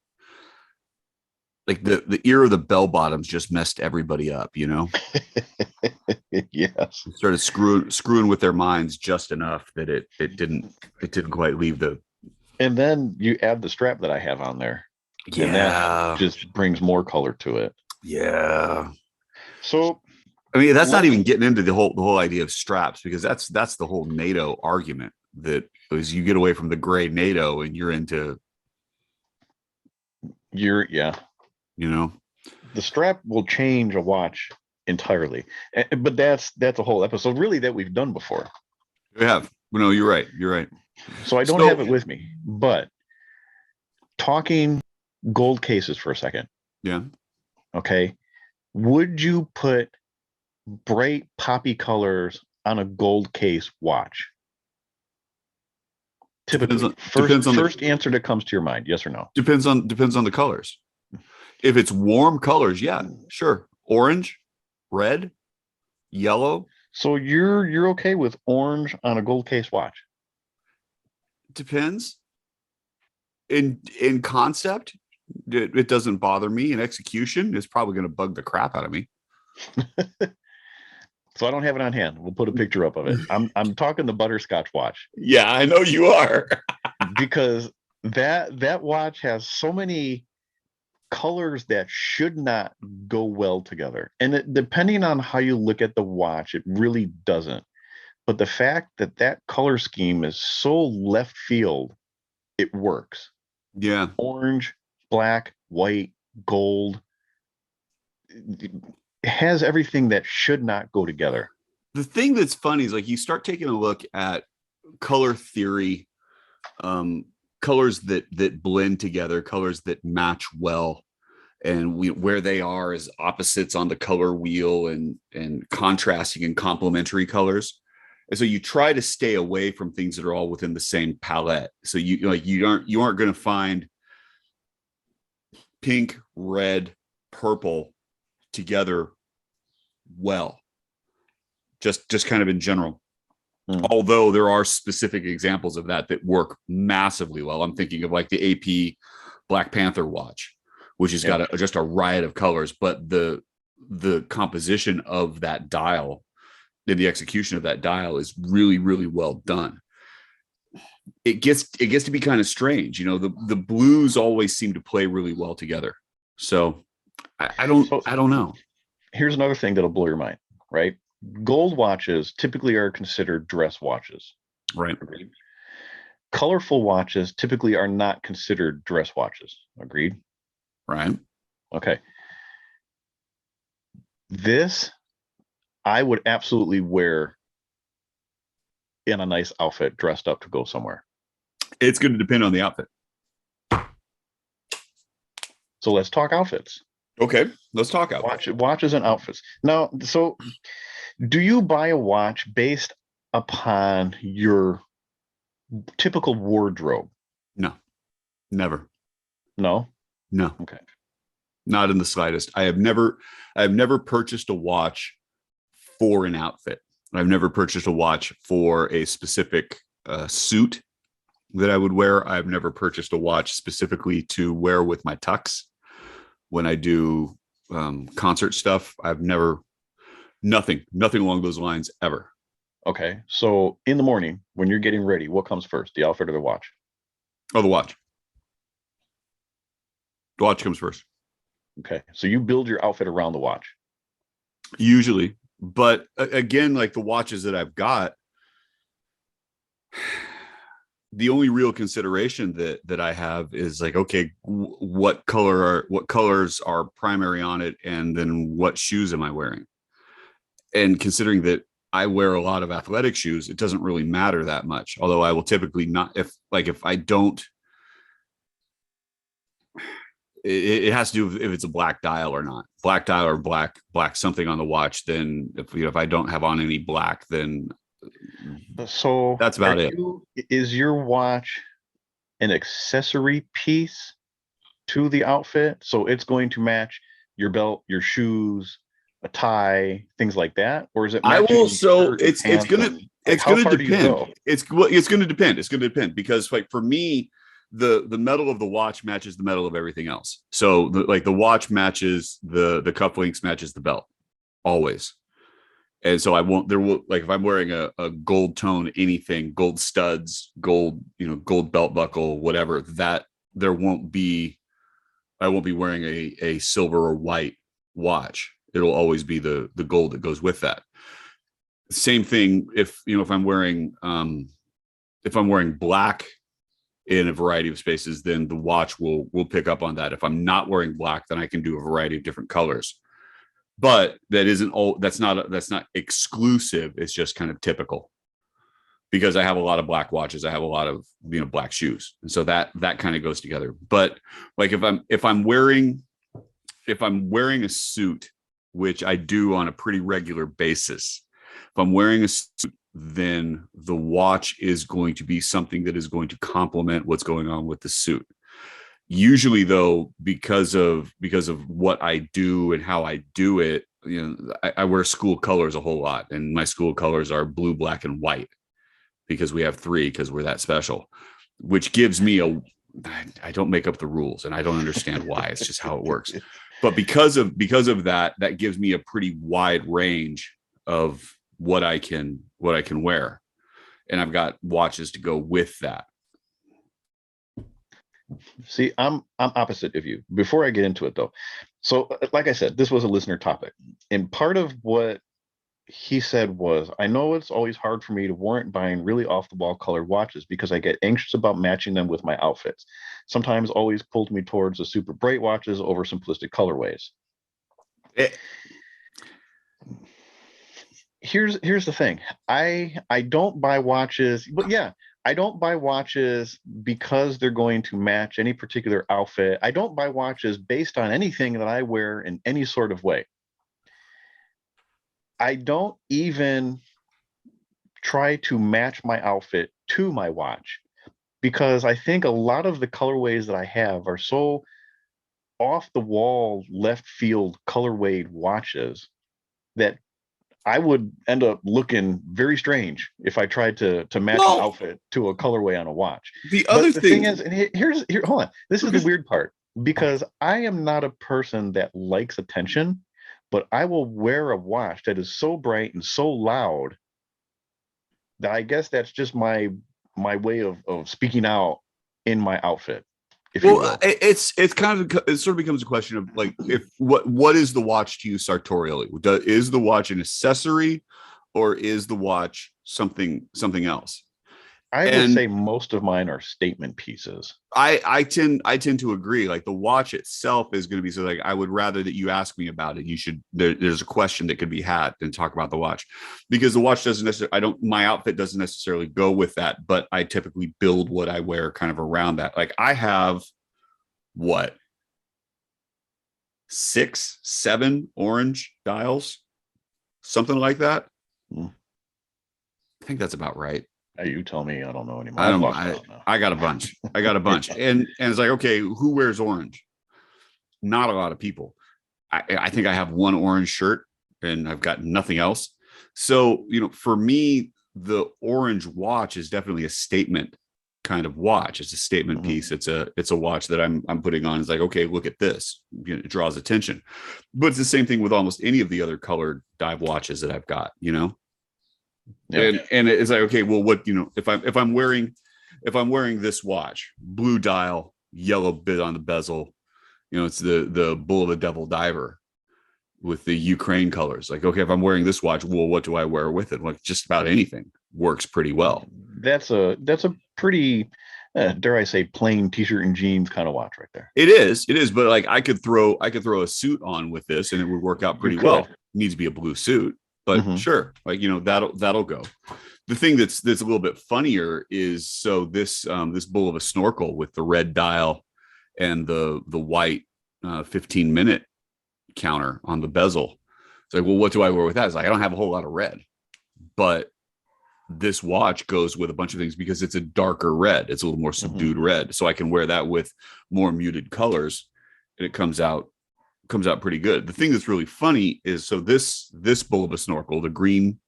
like the era of the bell bottoms just messed everybody up, Yes. Started screwing with their minds just enough that it didn't quite leave the. And then you add the strap that I have on there. Yeah. And that just brings more color to it. Yeah. So I mean, that's not even getting into the whole idea of straps, because that's the whole NATO argument, that as you get away from the gray NATO and you're into the strap will change a watch entirely, but that's a whole episode really that we've done before. We have. No, you're right. So I don't have it with me, but talking gold cases for a second. Yeah. Okay. Would you put bright poppy colors on a gold case watch? Typically, first answer that comes to your mind, yes or no? Depends on the colors. If it's warm colors, yeah, sure. Orange, red, yellow. So you're okay with orange on a gold case watch? Depends. In concept, it doesn't bother me. In execution, it's probably going to bug the crap out of me. So I don't have it on hand. We'll put a picture up of it. I'm talking the butterscotch watch. Yeah, I know you are. Because that watch has so many colors that should not go well together. And depending on how you look at the watch, it really doesn't. But the fact that that color scheme is so left field, it works. Yeah. Orange, black, white, gold. It has everything that should not go together. The thing that's funny is like you start taking a look at color theory, colors that blend together, colors that match well, and where they are as opposites on the color wheel, and contrasting and complementary colors. And so you try to stay away from things that are all within the same palette. So you aren't going to find pink, red, purple together well. Just kind of in general. Although there are specific examples of that work massively well. I'm thinking of like the AP Black Panther watch, which has got just a riot of colors, but the composition of that dial and the execution of that dial is really, really well done. It gets to be kind of strange. The blues always seem to play really well together. So I don't know. Here's another thing that'll blow your mind, right? Gold watches typically are considered dress watches. Right. Agreed? Colorful watches typically are not considered dress watches. Agreed? Right. Okay. This I would absolutely wear in a nice outfit, dressed up to go somewhere. It's going to depend on the outfit. So let's talk outfits. Okay, let's talk outfits. Watches and outfits. Now, so do you buy a watch based upon your typical wardrobe? No, never. No? No. Okay. Not in the slightest. I have never purchased a watch for an outfit. I've never purchased a watch for a specific suit that I would wear. I've never purchased a watch specifically to wear with my tux when I do concert stuff. Nothing along those lines ever. Okay. So in the morning, when you're getting ready, what comes first, the outfit or the watch? Oh, the watch. The watch comes first. Okay. So you build your outfit around the watch. Usually. But again, like the watches that I've got, the only real consideration that I have is like, okay, what colors are primary on it, and then what shoes am I wearing? And considering that I wear a lot of athletic shoes, it doesn't really matter that much. Although I will typically not, if I don't, it has to do with if it's a black dial or not. Black dial or black something on the watch. Then if I don't have on any black, then so that's about it. Is your watch an accessory piece to the outfit? So it's going to match your belt, your shoes, a tie, things like that, or is it? I will. So it's gonna depend. It's going to depend. It's going to depend because like for me, the metal of the watch matches the metal of everything else. So the watch matches the cufflinks, matches the belt always. And so if I'm wearing a gold tone, anything, gold studs, gold belt buckle, whatever, that I won't be wearing a silver or white watch. It'll always be the gold that goes with that. Same thing if I'm wearing black in a variety of spaces, then the watch will pick up on that. If I'm not wearing black, then I can do a variety of different colors. But that's not exclusive. It's just kind of typical because I have a lot of black watches. I have a lot of black shoes, and so that kind of goes together. But like if I'm wearing a suit, which I do on a pretty regular basis, if I'm wearing a suit, then the watch is going to be something that is going to complement what's going on with the suit. Usually though, because of what I do and how I do it, I wear school colors a whole lot, and my school colors are blue, black, and white because we have 3 because we're that special, which gives me I don't make up the rules, and I don't understand why. It's just how it works. But because of that gives me a pretty wide range of what I can wear, and I've got watches to go with that. See, I'm opposite of you. Before I get into it though, so like I said, this was a listener topic, and part of what he said was, I know it's always hard for me to warrant buying really off the wall colored watches because I get anxious about matching them with my outfits. Sometimes always pulled me towards the super bright watches over simplistic colorways. Eh, Here's the thing. I don't buy watches, but yeah, I don't buy watches because they're going to match any particular outfit. I don't buy watches based on anything that I wear in any sort of way. I don't even try to match my outfit to my watch because I think a lot of the colorways that I have are so off the wall left field colorway watches that I would end up looking very strange if I tried to match an Well, outfit to a colorway on a watch. the But other the thing thing, is, and here, hold on. This is the weird part because I am not a person that likes attention, but I will wear a watch that is so bright and so loud that I guess that's just my way of speaking out in my outfit, if you will. it's kind of, it sort of becomes a question of like, if what is the watch to you sartorially? Is the watch an accessory, or is the watch something else? I would And say most of mine are statement pieces. I tend to agree. Like the watch itself is going to be so, like, I would rather that you ask me about it. You should, there's a question that could be had than talk about the watch, because the watch doesn't necessarily, my outfit doesn't necessarily go with that, but I typically build what I wear kind of around that. Like I have what, 6, 7 orange dials, something like that. Hmm. I think that's about right. You tell me. I don't know anymore. I I've don't. lost count now. I got a bunch. I got a bunch, and it's like, okay, who wears orange? Not a lot of people. I think I have one orange shirt, and I've got nothing else. So for me, the orange watch is definitely a statement kind of watch. It's a statement Mhm. piece. It's a watch that I'm putting on. It's like, okay, look at this. It draws attention. But it's the same thing with almost any of the other colored dive watches that I've got. Yeah. And it's like, okay, well, what, if I'm wearing this watch, blue dial, yellow bit on the bezel, it's the Bull of the Devil Diver with the Ukraine colors. Like, okay, if I'm wearing this watch, well, what do I wear with it? Like just about anything works pretty well. That's a pretty, dare I say, plain t-shirt and jeans kind of watch right there. It is, but like I could throw a suit on with this and it would work out pretty well. It needs to be a blue suit, but sure, like that'll go. The thing that's a little bit funnier is, so this Bull of a Snorkel with the red dial and the white 15-minute counter on the bezel. It's like, well, what do I wear with that? It's like, I don't have a whole lot of red, but this watch goes with a bunch of things because it's a darker red. It's a little more subdued red, so I can wear that with more muted colors, and it comes out pretty good. The thing that's really funny is, so this Bull of a Snorkel, the green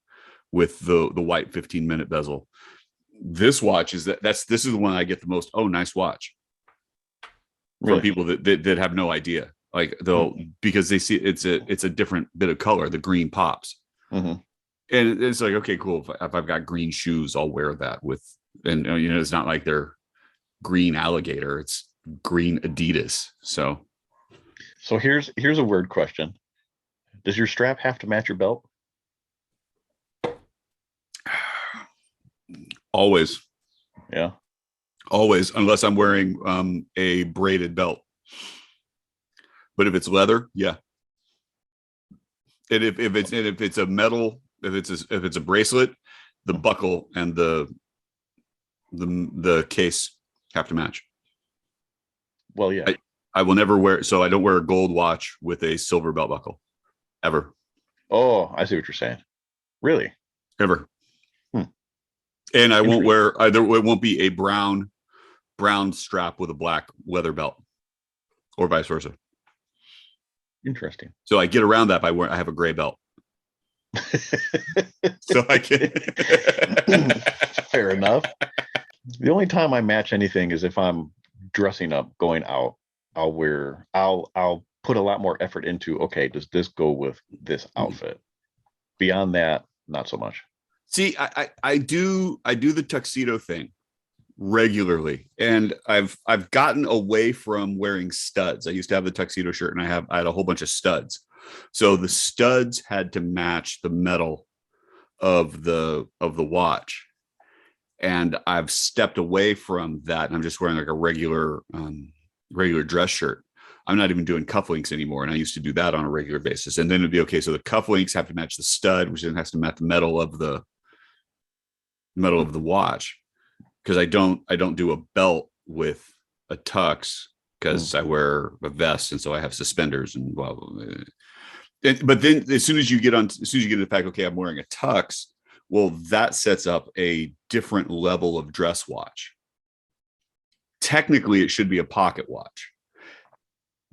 with the white 15-minute bezel, this watch is this is the one I get the most, oh, nice watch, from people that have no idea. Like because they see it's a different bit of color. The green pops. And it's like, okay, cool. If I've got green shoes, I'll wear that with, and it's not like they're green alligator. It's green Adidas. So here's a weird question. Does your strap have to match your belt? Always. Yeah. Always, unless I'm wearing a braided belt. But if it's leather, yeah. And if it's a metal, if it's a bracelet, the buckle and the case have to match. Well, yeah. I will never wear, so I don't wear a gold watch with a silver belt buckle, ever. Oh, I see what you're saying. Really? Ever. And I won't wear either. It won't be a brown strap with a black leather belt, or vice versa. Interesting. So I get around that by wearing, I have a gray belt. So I can. Fair enough. The only time I match anything is if I'm dressing up, going out. I'll put a lot more effort into, okay, does this go with this outfit? Beyond that, not so much. See, I do the tuxedo thing regularly, and I've gotten away from wearing studs. I used to have the tuxedo shirt, and I had a whole bunch of studs. So the studs had to match the metal of the watch. And I've stepped away from that, and I'm just wearing like a regular dress shirt. I'm not even doing cufflinks anymore, and I used to do that on a regular basis. And then it'd be okay. So the cufflinks have to match the stud, which then has to match the metal of the watch, because I don't do a belt with a tux, because I wear a vest, and so I have suspenders and blah, blah, blah. But then as soon as you get into the fact, okay, I'm wearing a tux, well, that sets up a different level of dress watch. Technically, it should be a pocket watch.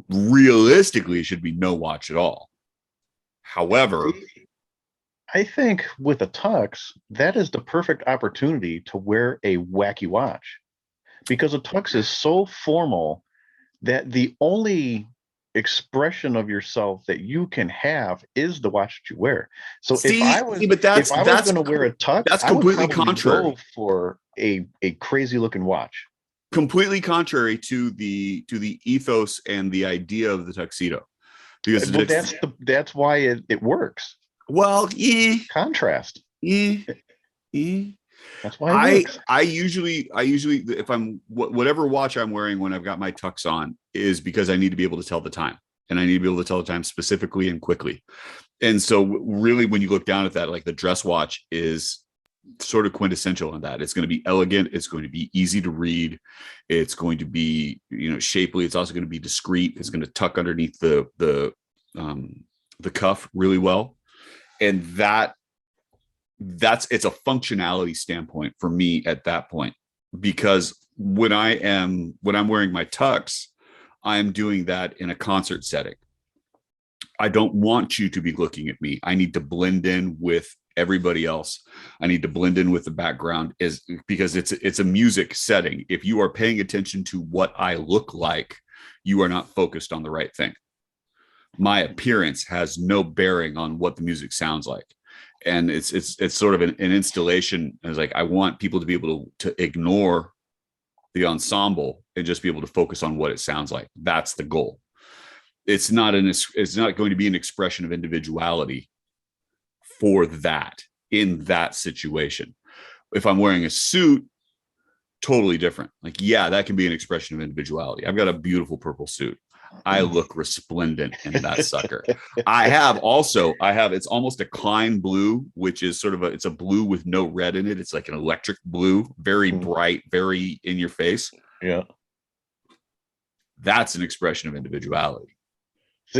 Realistically, it should be no watch at all. However, I think with a tux, that is the perfect opportunity to wear a wacky watch, because a tux is so formal that the only expression of yourself that you can have is the watch that you wear. So if I was going to wear a tux, that's I would completely probably contrary. go for a crazy looking watch. Completely contrary to the ethos and the idea of the tuxedo, because that's why it works. Well, yeah, contrast. Yeah. That's why it works. I usually if I'm whatever watch I'm wearing when I've got my tux on is because I need to be able to tell the time, and I need to be able to tell the time specifically and quickly. And so really, when you look down at that, like the dress watch is sort of quintessential in that it's going to be elegant, it's going to be easy to read, it's going to be, shapely, it's also going to be discreet, it's going to tuck underneath the cuff really well. And it's a functionality standpoint for me at that point, because when I'm wearing my tux, I'm doing that in a concert setting. I don't want you to be looking at me. I need to blend in with everybody else. I need to blend in with the background, because it's a music setting. If you are paying attention to what I look like, you are not focused on the right thing. My appearance has no bearing on what the music sounds like. And it's sort of an installation. It's like, I want people to be able to ignore the ensemble and just be able to focus on what it sounds like. That's the goal. It's not going to be an expression of individuality for that in that situation. If I'm wearing a suit, totally different. Like, yeah, that can be an expression of individuality. I've got a beautiful purple suit. I look resplendent in that sucker. It's almost a Klein blue, which is it's a blue with no red in it. It's like an electric blue, very bright, very in your face. Yeah. That's an expression of individuality.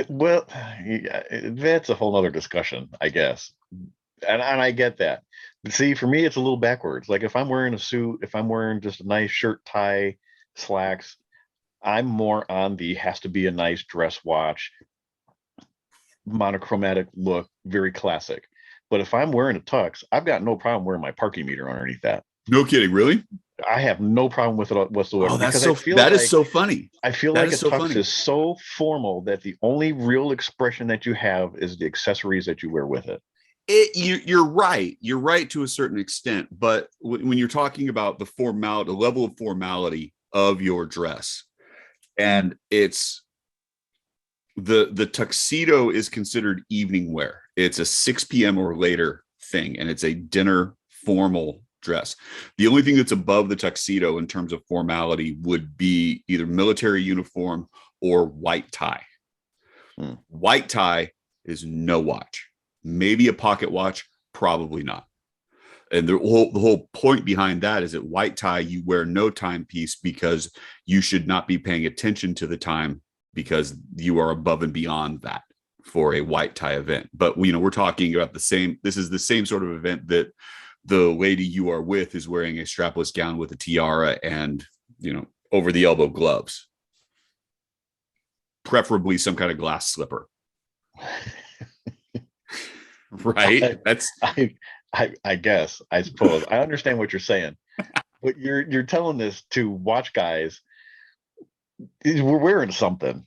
Well, that's a whole other discussion, I guess. And I get that. But see, for me, it's a little backwards. Like, if I'm wearing a suit, if I'm wearing just a nice shirt, tie, slacks, I'm more on the has to be a nice dress watch, monochromatic look, very classic. But if I'm wearing a tux, I've got no problem wearing my parking meter underneath that. No kidding, really? I have no problem with it whatsoever. Oh, that is so funny. I feel like a tux is so formal that the only real expression that you have is the accessories that you wear with it. You're right. You're right to a certain extent. But when you're talking about the level of formality of your dress, and it's the tuxedo is considered evening wear. It's a 6 p.m. or later thing, and it's a dinner formal dress. The only thing that's above the tuxedo in terms of formality would be either military uniform or white tie. White tie is no watch. Maybe a pocket watch, probably not. And the whole point behind that is at white tie, you wear no timepiece, because you should not be paying attention to the time, because you are above and beyond that for a white tie event. But we're talking about this is the same sort of event that the lady you are with is wearing a strapless gown with a tiara and, over the elbow gloves, preferably some kind of glass slipper. Right? I guess, I suppose. I understand what you're saying, but you're telling this to watch guys. We're wearing something.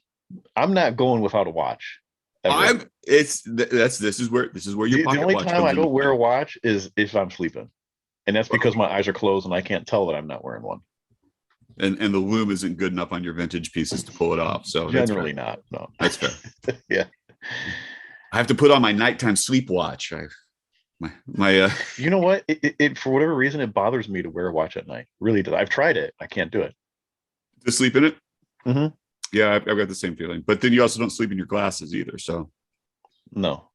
I'm not going without a watch. This is where your the only time I don't wear a watch is if I'm sleeping, and that's because my eyes are closed and I can't tell that I'm not wearing one. And the loom isn't good enough on your vintage pieces to pull it off. So generally not. No, that's fair. Yeah. I have to put on my nighttime sleep watch. My You know what? It for whatever reason it bothers me to wear a watch at night. Really does. I've tried it. I can't do it. to sleep in it. Mhm. Yeah, I've got the same feeling. But then you also don't sleep in your glasses either. So No,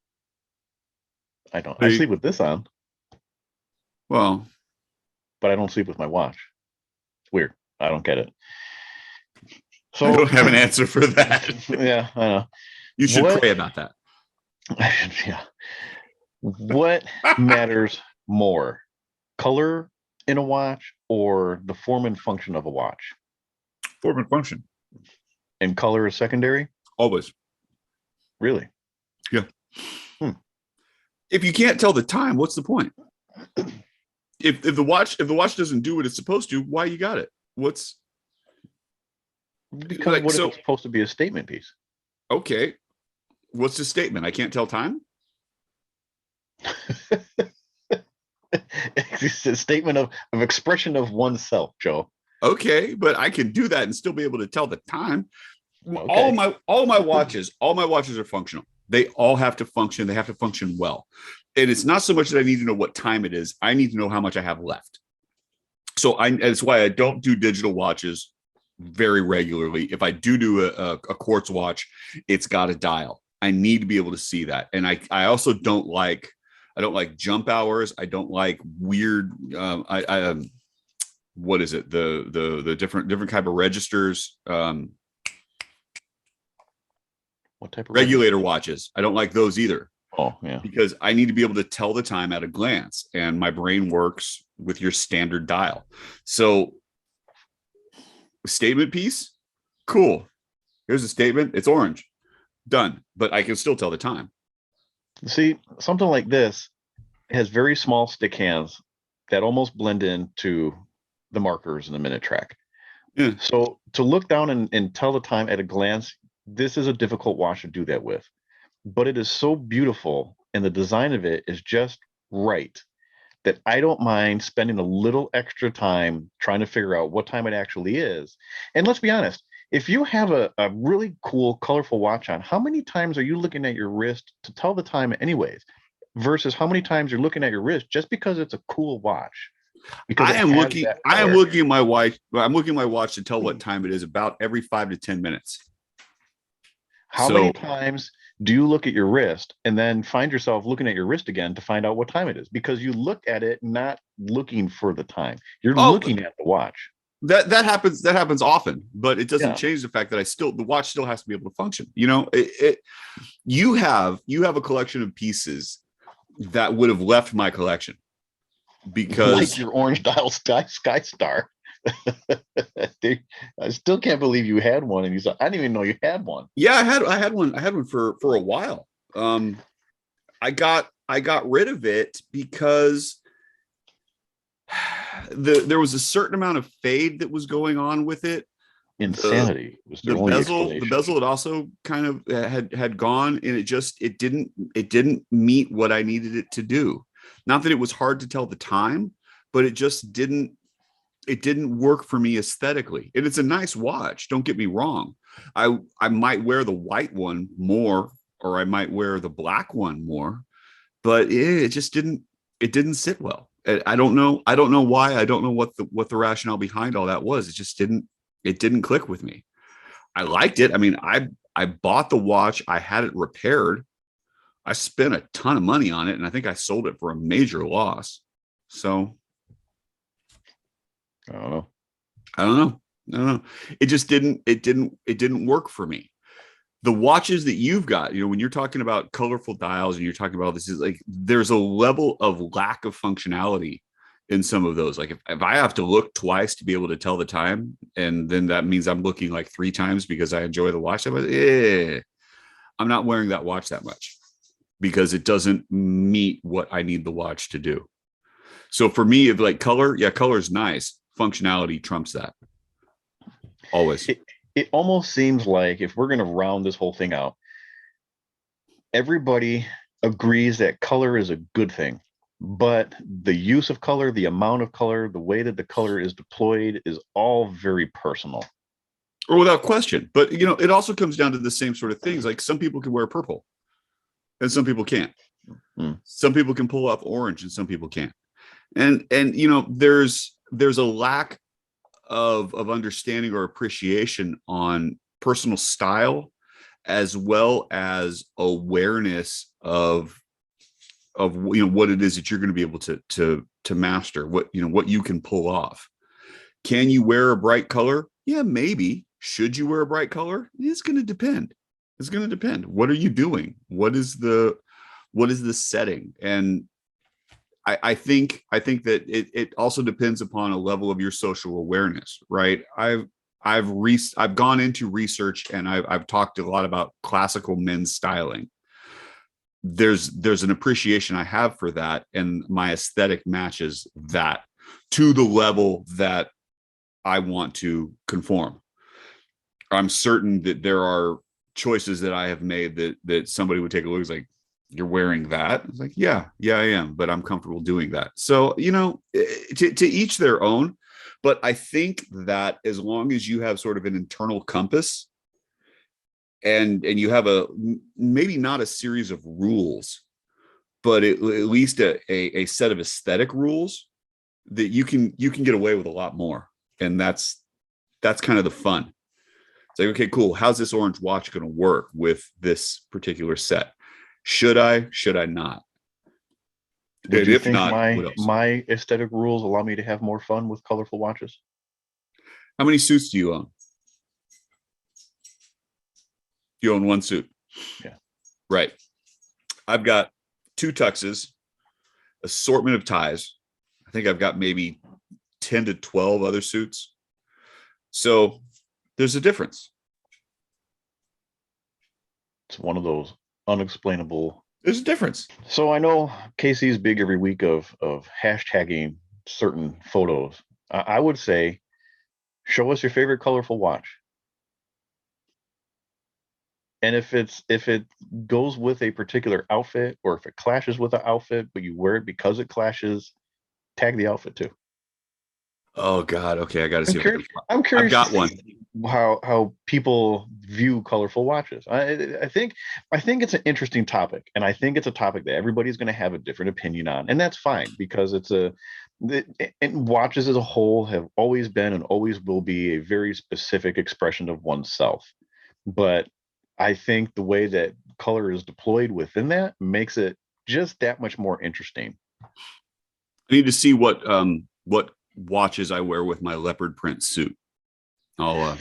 I don't. I sleep with this on, well, but I don't sleep with my watch. It's weird. I don't get it. So I don't have an answer for that. Yeah, I know. You should What- pray about that. Yeah. What matters more, color in a watch or the form and function of a watch? Form and function. And color is secondary? Always. Really? If you can't tell the time, what's the point? If the watch doesn't do what it's supposed to, why you got it? What's Because Like, what so- if it's supposed to be a statement piece? okay? What's the statement? I can't tell time? It's a statement of expression of oneself, Joe. Okay, but I can do that and still be able to tell the time. Okay. All my watches are functional. They all have to function. They have to function well. And it's not so much that I need to know what time it is. I need to know how much I have left. So that's why I don't do digital watches very regularly. If I do a quartz watch, it's got a dial. I need to be able to see that. And I also don't like jump hours. I don't like weird what is it? The different type of registers. What type of Regulator watches. I don't like those either Oh, yeah. because I need to be able to tell the time at a glance, and my brain works with your standard dial. So, statement piece, cool. Here's a statement. It's orange. Done. But I can still tell the time. See, something like this has very small stick hands that almost blend into the markers in the minute track. Yeah. So to look down and tell the time at a glance, this is a difficult watch to do that with. But it is so beautiful and the design of it is just right that I don't mind spending a little extra time trying to figure out what time it actually is. And let's be honest, if you have a really cool, colorful watch on, how many times are you looking at your wrist to tell the time anyways? Versus how many times you're looking at your wrist just because it's a cool watch. Because I it am has looking. that I am color. looking at my watch. I'm looking at my watch to tell what time it is about every 5 to 10 minutes. How many So- times do you look at your wrist and then find yourself looking at your wrist again to find out what time it is? Because you look at it not looking for the time. You're Oh, looking at the watch. That happens often, but it doesn't Yeah. change the fact that the watch still has to be able to function. You know, you have a collection of pieces that would have left my collection because Like your orange dial Sky Star. Dude, I still can't believe you had one, and you said I didn't even know you had one. yeah, I had one for a while. I got rid of it because there was a certain amount of fade that was going on with it. Insanity was the The only bezel explanation. had also kind of had gone, and it didn't meet what I needed it to do. Not that it was hard to tell the time, but it just didn't work for me aesthetically. And it's a nice watch, don't get me wrong. I might wear the white one more, or I might wear the black one more, but it just didn't sit well. I don't know why. I don't know what the rationale behind all that was. It didn't click with me. I liked it. I mean, I bought the watch, I had it repaired. I spent a ton of money on it, and I think I sold it for a major loss. So I don't know. I don't know. It just didn't work for me. The watches that you've got, when you're talking about colorful dials and you're talking about this, is like there's a level of lack of functionality in some of those. Like if I have to look twice to be able to tell the time, and then that means I'm looking like 3 times because I enjoy the watch, I'm not wearing that watch that much because it doesn't meet what I need the watch to do. So for me, if like color is nice. Functionality trumps that. Always. It almost seems like if we're going to round this whole thing out, everybody agrees that color is a good thing, but the use of color, the amount of color, the way that the color is deployed is all very personal. Or without question. But it also comes down to the same sort of things. Like some people can wear purple. and some people can't. Some people can pull off orange and some people can't. And there's a lack of understanding or appreciation on personal style, as well as awareness of what it is that you're going to be able to master, what you can pull off. Can you wear a bright color? Yeah, maybe. Should you wear a bright color? It's going to depend. It's going to depend. What are you doing? What is the setting? And I think that it also depends upon a level of your social awareness, right? I've gone into research and I've talked a lot about classical men's styling. There's an appreciation I have for that, and my aesthetic matches that to the level that I want to conform. I'm certain that there are choices that I have made that somebody would take a look, it's like, you're wearing that? It's like, yeah, I am, but I'm comfortable doing that. So, to each their own. But I think that as long as you have sort of an internal compass and you have maybe not a series of rules, but at least a set of aesthetic rules, that you can get away with a lot more. And that's kind of the fun. It's like, okay, cool. How's this orange watch going to work with this particular set? Should I not? Would you If think not, what else? my aesthetic rules allow me to have more fun with colorful watches? How many suits do you own? You own one suit. Yeah. Right. I've got 2 tuxes, assortment of ties. I think I've got maybe 10 to 12 other suits. So there's a difference. It's one of those unexplainable. There's a difference. So I know Casey's big every week of hashtagging certain photos. I would say, show us your favorite colorful watch. And if it goes with a particular outfit, or if it clashes with an outfit, but you wear it because it clashes, tag the outfit too. Oh God. Okay. I got to see. I'm curious. I've got one. How people view colorful watches. I think it's an interesting topic, and I think it's a topic that everybody's going to have a different opinion on, and that's fine, because and watches as a whole have always been and always will be a very specific expression of oneself. But I think the way that color is deployed within that makes it just that much more interesting. I need to see what watches I wear with my leopard print suit. I'll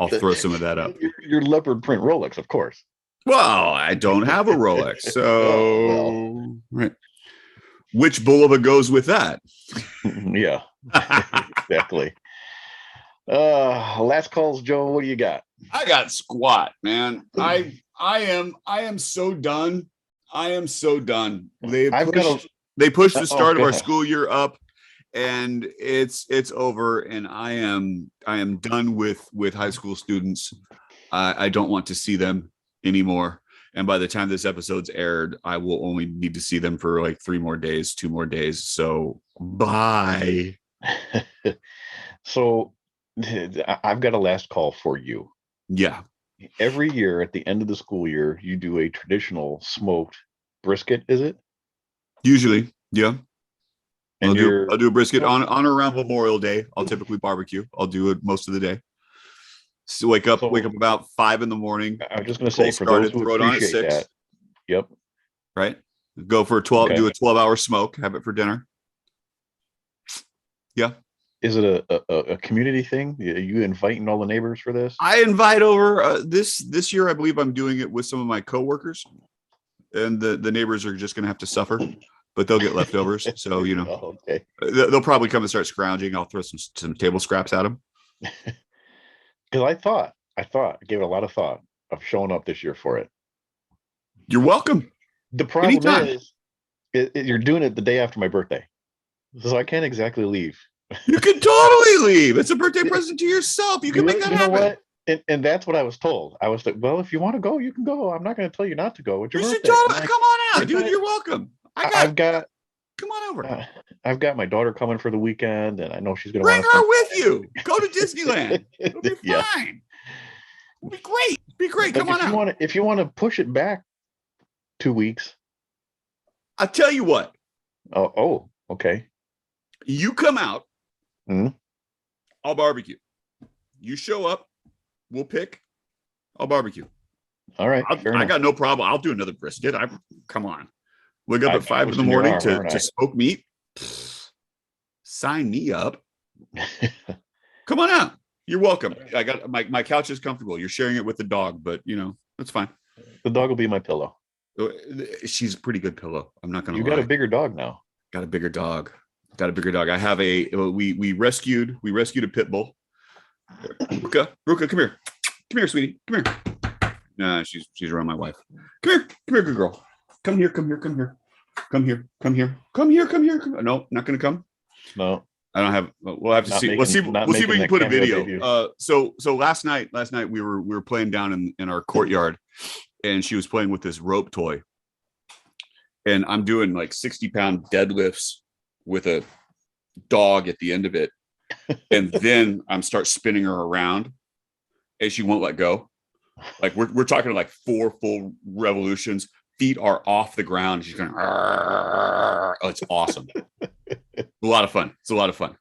throw some of that up. Your leopard print Rolex, of course. Well, I don't have a Rolex, so right. Which Bulova goes with that? Yeah, exactly. Last calls, Joe. What do you got? I got squat, man. I am so done. I am so done. They pushed the start of our school year up, and it's over, and I am done with high school students. I don't want to see them anymore. And by the time this episode's aired, I will only need to see them for like 2 more days. So bye. So I've got a last call for you. Yeah. Every year at the end of the school year, you do a traditional smoked brisket, is it? Usually, yeah. And I'll do a brisket on or around Memorial Day. I'll typically barbecue. I'll do it most of the day. So wake up about 5 a.m. I was just going to say, for those who appreciate that. Yep. Right. Go for do a 12-hour smoke. Have it for dinner. Yeah. Is it a community thing? Are you inviting all the neighbors for this? I invite over this year. I believe I'm doing it with some of my coworkers, and the neighbors are just going to have to suffer, but they'll get leftovers. So, okay. They'll probably come and start scrounging. I'll throw some table scraps at them. Because I gave it a lot of thought of showing up this year for it. You're welcome. The problem Anytime. is you're doing it the day after my birthday, so I can't exactly leave. You can totally leave. It's a birthday present to yourself. You can make that happen. Know what? And that's what I was told. I was like, well, if you want to go, you can go. I'm not going to tell you not to go. It's your birthday. Come on out, dude. You're welcome. Come on over. I've got my daughter coming for the weekend, and I know she's going to bring her with you. Go to Disneyland. It'll be fine. It'll be great. Come on out. If you want to push it back 2 weeks. I'll tell you what, Oh, okay. you come out, Mhm. I'll barbecue. You show up, we'll pick, I'll barbecue. All right. Fair I enough. got no problem. I'll do another brisket. Come on. Wake up I at 5 in the twisting your morning arm, aren't to I? smoke meat. Sign me up. Come on out. You're welcome. I got my couch is comfortable. You're sharing it with the dog, but that's fine. The dog will be my pillow. She's a pretty good pillow. I'm not gonna You lie. got a bigger dog now. Got a bigger dog. I have we rescued a pit bull. Ruka, come here. Come here, sweetie. Come here. Nah, she's around my wife. Come here, good girl. Come here. No, not gonna come. No. I don't have. We'll have to Not see. making- We'll see. not We'll see if we making can put a that cameo video. debut. So last night we were playing down in our courtyard, and she was playing with this rope toy, and I'm doing like 60-pound deadlifts with a dog at the end of it, and then I'm start spinning her around, and she won't let go. Like we're talking like 4 full revolutions. Feet are off the ground. She's going. Oh, it's awesome. A lot of fun. It's a lot of fun.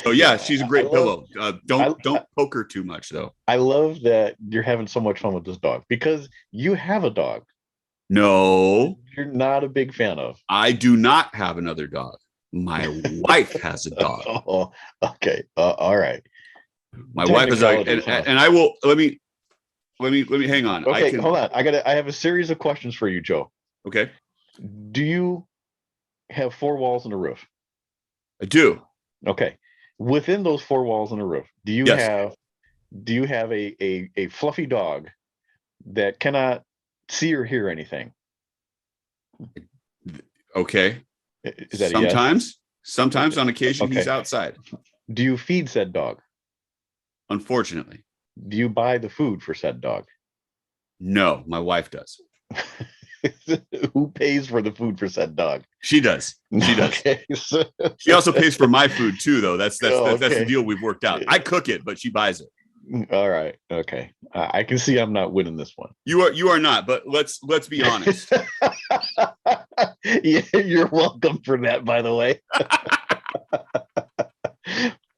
So yeah, she's a great pillow. Don't poke her too much though. I love that you're having so much fun with this dog because you have a dog No, you're not a big fan of. I do not have another dog. My wife has a dog. Oh, okay. All right. My wife is like, Technicalities, huh? and I will let me hang on. Okay, hold on. I have a series of questions for you, Joe. Okay, Do you have 4 walls and a roof? I do. Okay. Within those 4 walls and a roof, do you Yes. have a fluffy dog that cannot see or hear anything? Okay. Is that a yes? Sometimes on occasion he's Okay. outside. Do you feed said dog? Unfortunately, Do you buy the food for said dog? no. My wife does. Who pays for the food for said dog? She does. She does. Okay, so- She also pays for my food too, though. That's Oh, the okay. deal we've worked out. I cook it, but she buys it. all right. Okay. I can see I'm not winning this one. You are not. But let's be honest. Yeah, you're welcome for that, by the way.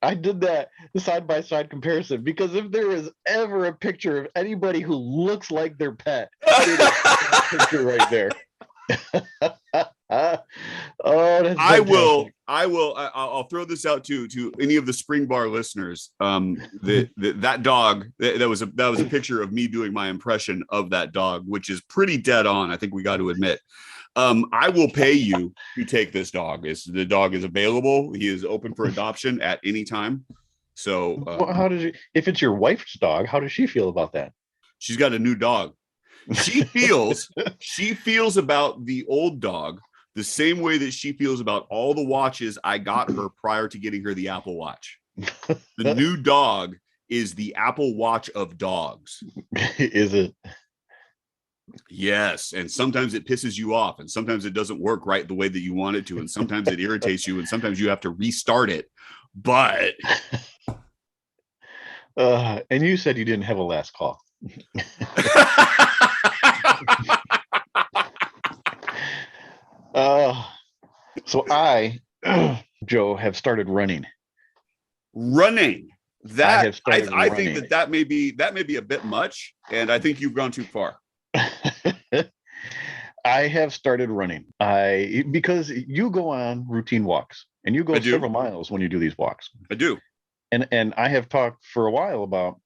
I did that side by side comparison because if there is ever a picture of anybody who looks like their pet, it is that picture right there. Oh, that's fantastic. I'll throw this out to any of the Spring Bar listeners. That dog that was a picture of me doing my impression of that dog, which is pretty dead on. I think we got to admit. I will pay you to take this dog. The dog is available. He is open for adoption at any time. So Well, how does if it's your wife's dog, how does she feel about that? she's got a new dog. She feels about the old dog the same way that she feels about all the watches I got her prior to getting her the Apple Watch. The new dog is the Apple Watch of dogs. Is it? Yes, and sometimes it pisses you off, and sometimes it doesn't work right the way that you want it to, and sometimes it irritates you, and sometimes you have to restart it. But And you said you didn't have a last call. So I, Joe, have started running. running that have started I think running. that may be a bit much, and I think you've gone too far. I have started running. Because you go on routine walks and you go I do. several miles when you do these walks. I do. And I have talked for a while about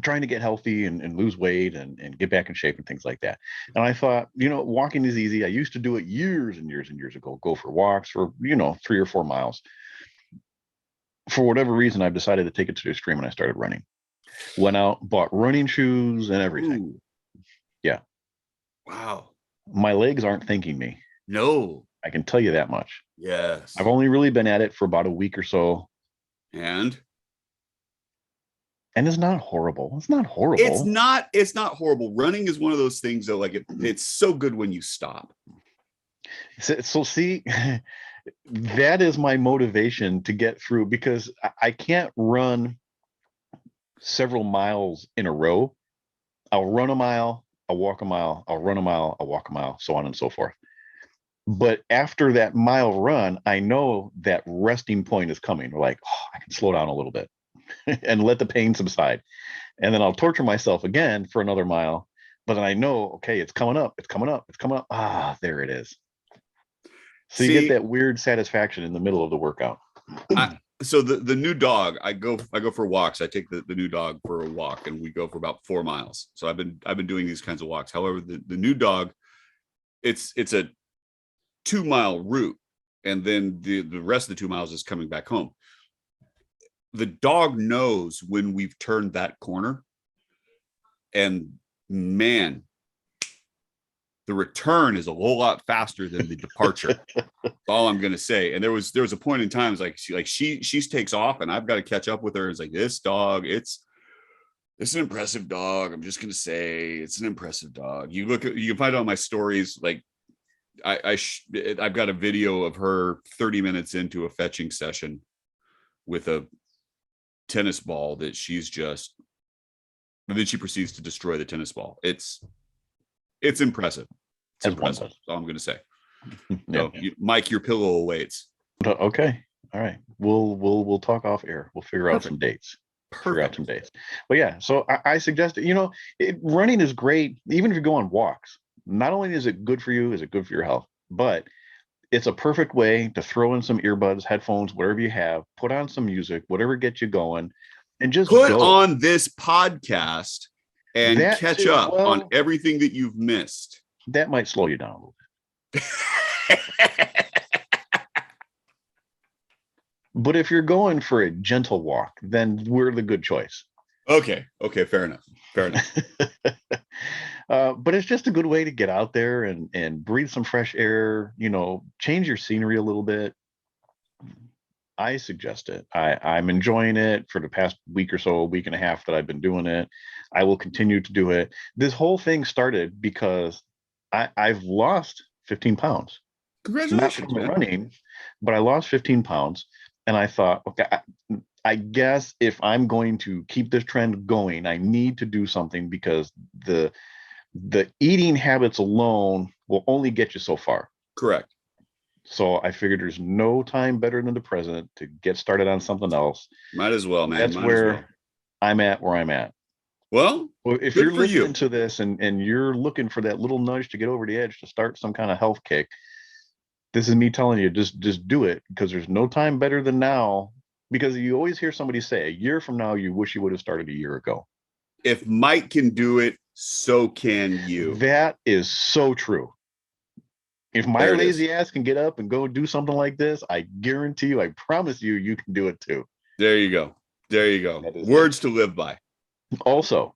trying to get healthy and lose weight and get back in shape and things like that. And I thought, walking is easy. I used to do it years and years and years ago, go for walks for, 3 or 4 miles. For whatever reason, I've decided to take it to the extreme and I started running. Went out, bought running shoes and everything. Ooh. Yeah. Wow. My legs aren't thanking me. No. I can tell you that much. Yes. I've only really been at it for about a week or so. And And it's not horrible. It's not horrible. it's not horrible. Running is one of those things though, like it's so good when you stop. So see, that is my motivation to get through because I can't run several miles in a row. I'll run a mile, I'll walk a mile, I'll run a mile, I'll walk a mile, so on and so forth. But after that mile run, I know that resting point is coming. Like, oh, I can slow down a little bit and let the pain subside. And then I'll torture myself again for another mile. But then I know, okay, it's coming up, it's coming up, it's coming up. Ah, there it is. So you get that weird satisfaction in the middle of the workout. So the new dog, I go for walks. I take the new dog for a walk, and we go for about 4 miles. So I've been doing these kinds of walks. However, the new dog, it's a 2-mile route, and then the rest of the 2 miles is coming back home. The dog knows when we've turned that corner, and man, the return is a whole lot faster than the departure. That's all I'm gonna say. And there was a point in time, like she takes off, and I've got to catch up with her. It's like, this dog, it's an impressive dog. I'm just gonna say it's an impressive dog. You can find it on my stories. Like I've got a video of her 30 minutes into a fetching session with a tennis ball that she's just, and then she proceeds to destroy the tennis ball. It's impressive. It's impressive. That's all I'm going to say. So, Mike, your pillow awaits. Okay. All right. We'll talk off air. We'll figure out some dates. But yeah, so I suggest, running is great. Even if you go on walks, not only is it good for you, is it good for your health, but it's a perfect way to throw in some earbuds, headphones, whatever you have, put on some music, whatever gets you going, and just put on this podcast and that catch too, up on everything that you've missed. That might slow you down a little bit. But if you're going for a gentle walk, then we're the good choice. Okay, fair enough. But it's just a good way to get out there and breathe some fresh air, change your scenery a little bit. I suggest it. I'm enjoying it for the past week or so, a week and a half that I've been doing it. I will continue to do it. This whole thing started because I've lost 15 pounds. Congratulations, not from running, but I lost 15 pounds. And I thought, okay, I guess if I'm going to keep this trend going, I need to do something, because the eating habits alone will only get you so far. Correct. So I figured there's no time better than the present to get started on something else. Might as well, man. That's where I'm at. Well, if you're listening to this and you're looking for that little nudge to get over the edge to start some kind of health kick, this is me telling you, just do it, because there's no time better than now. Because you always hear somebody say, a year from now, you wish you would have started a year ago. If Mike can do it, so can you. That is so true. If my lazy ass can get up and go do something like this, I guarantee you, I promise you, you can do it too. There you go. Words to live by. Also,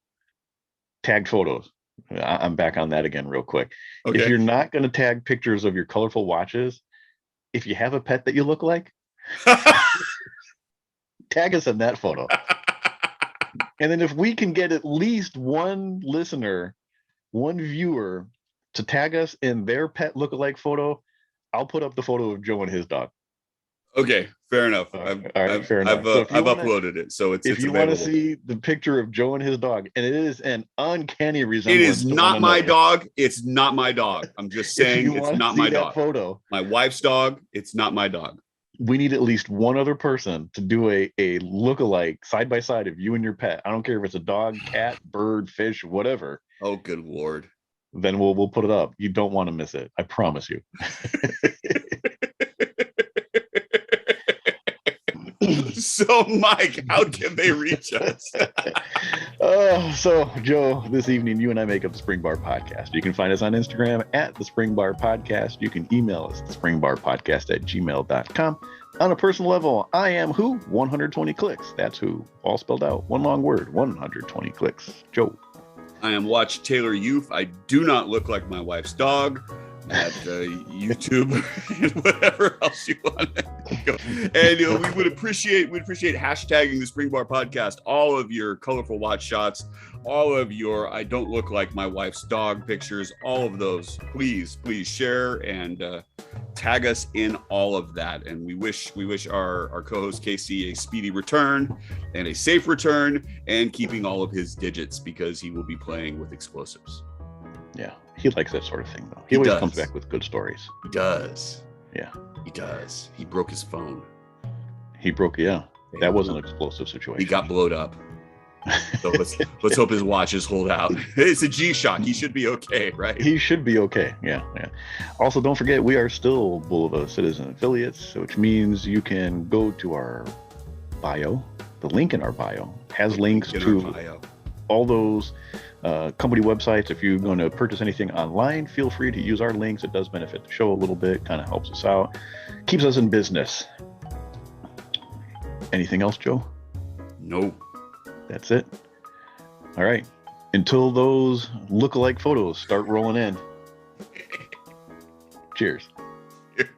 tagged photos. I'm back on that again real quick. Okay. If you're not going to tag pictures of your colorful watches, if you have a pet that you look like, tag us in that photo. And then if we can get at least one listener, one viewer to tag us in their pet lookalike photo, I'll put up the photo of Joe and his dog. Okay, fair enough. I've uploaded it, so it's. If you want to see the picture of Joe and his dog, and it is an uncanny resemblance. It is not my dog. It's not my dog. I'm just saying it's not my dog. Photo. My wife's dog. It's not my dog. We need at least one other person to do a lookalike side by side of you and your pet. I don't care if it's a dog, cat, bird, fish, whatever. Oh, good Lord. Then we'll put it up. You don't want to miss it. I promise you. So, Mike, how can they reach us? So, Joe, this evening, you and I make up the Spring Bar Podcast. You can find us on Instagram at the Spring Bar Podcast. You can email us, thespringbarpodcast@gmail.com. On a personal level, I am who? 120 clicks. That's who. All spelled out. One long word. 120 clicks. Joe. I am Watch Taylor Youth. I do not look like my wife's dog. At YouTube and whatever else you want to go. And we would appreciate hashtagging the Spring Bar Podcast, all of your colorful watch shots, all of your I don't look like my wife's dog pictures, all of those. Please share and tag us in all of that. And we wish our co-host Casey a speedy return and a safe return, and keeping all of his digits, because he will be playing with explosives. Yeah, he likes that sort of thing, though. He He always does. comes back with good stories. He does. Yeah, He does. He broke his phone. he broke. Yeah, that was an explosive situation. He got blowed up. So let's hope his watches hold out. It's a G-Shock. He should be okay, right? He should be okay. Yeah, yeah. Also, don't forget we are still Bulova Citizen affiliates, which means you can go to our bio. The link in our bio has links In our to bio. all those company websites. If you're going to purchase anything online, feel free to use our links. It does benefit the show a little bit, kind of helps us out, keeps us in business. Anything else, Joe? No. That's it. All right. Until those look-alike photos start rolling in. Cheers. Cheers.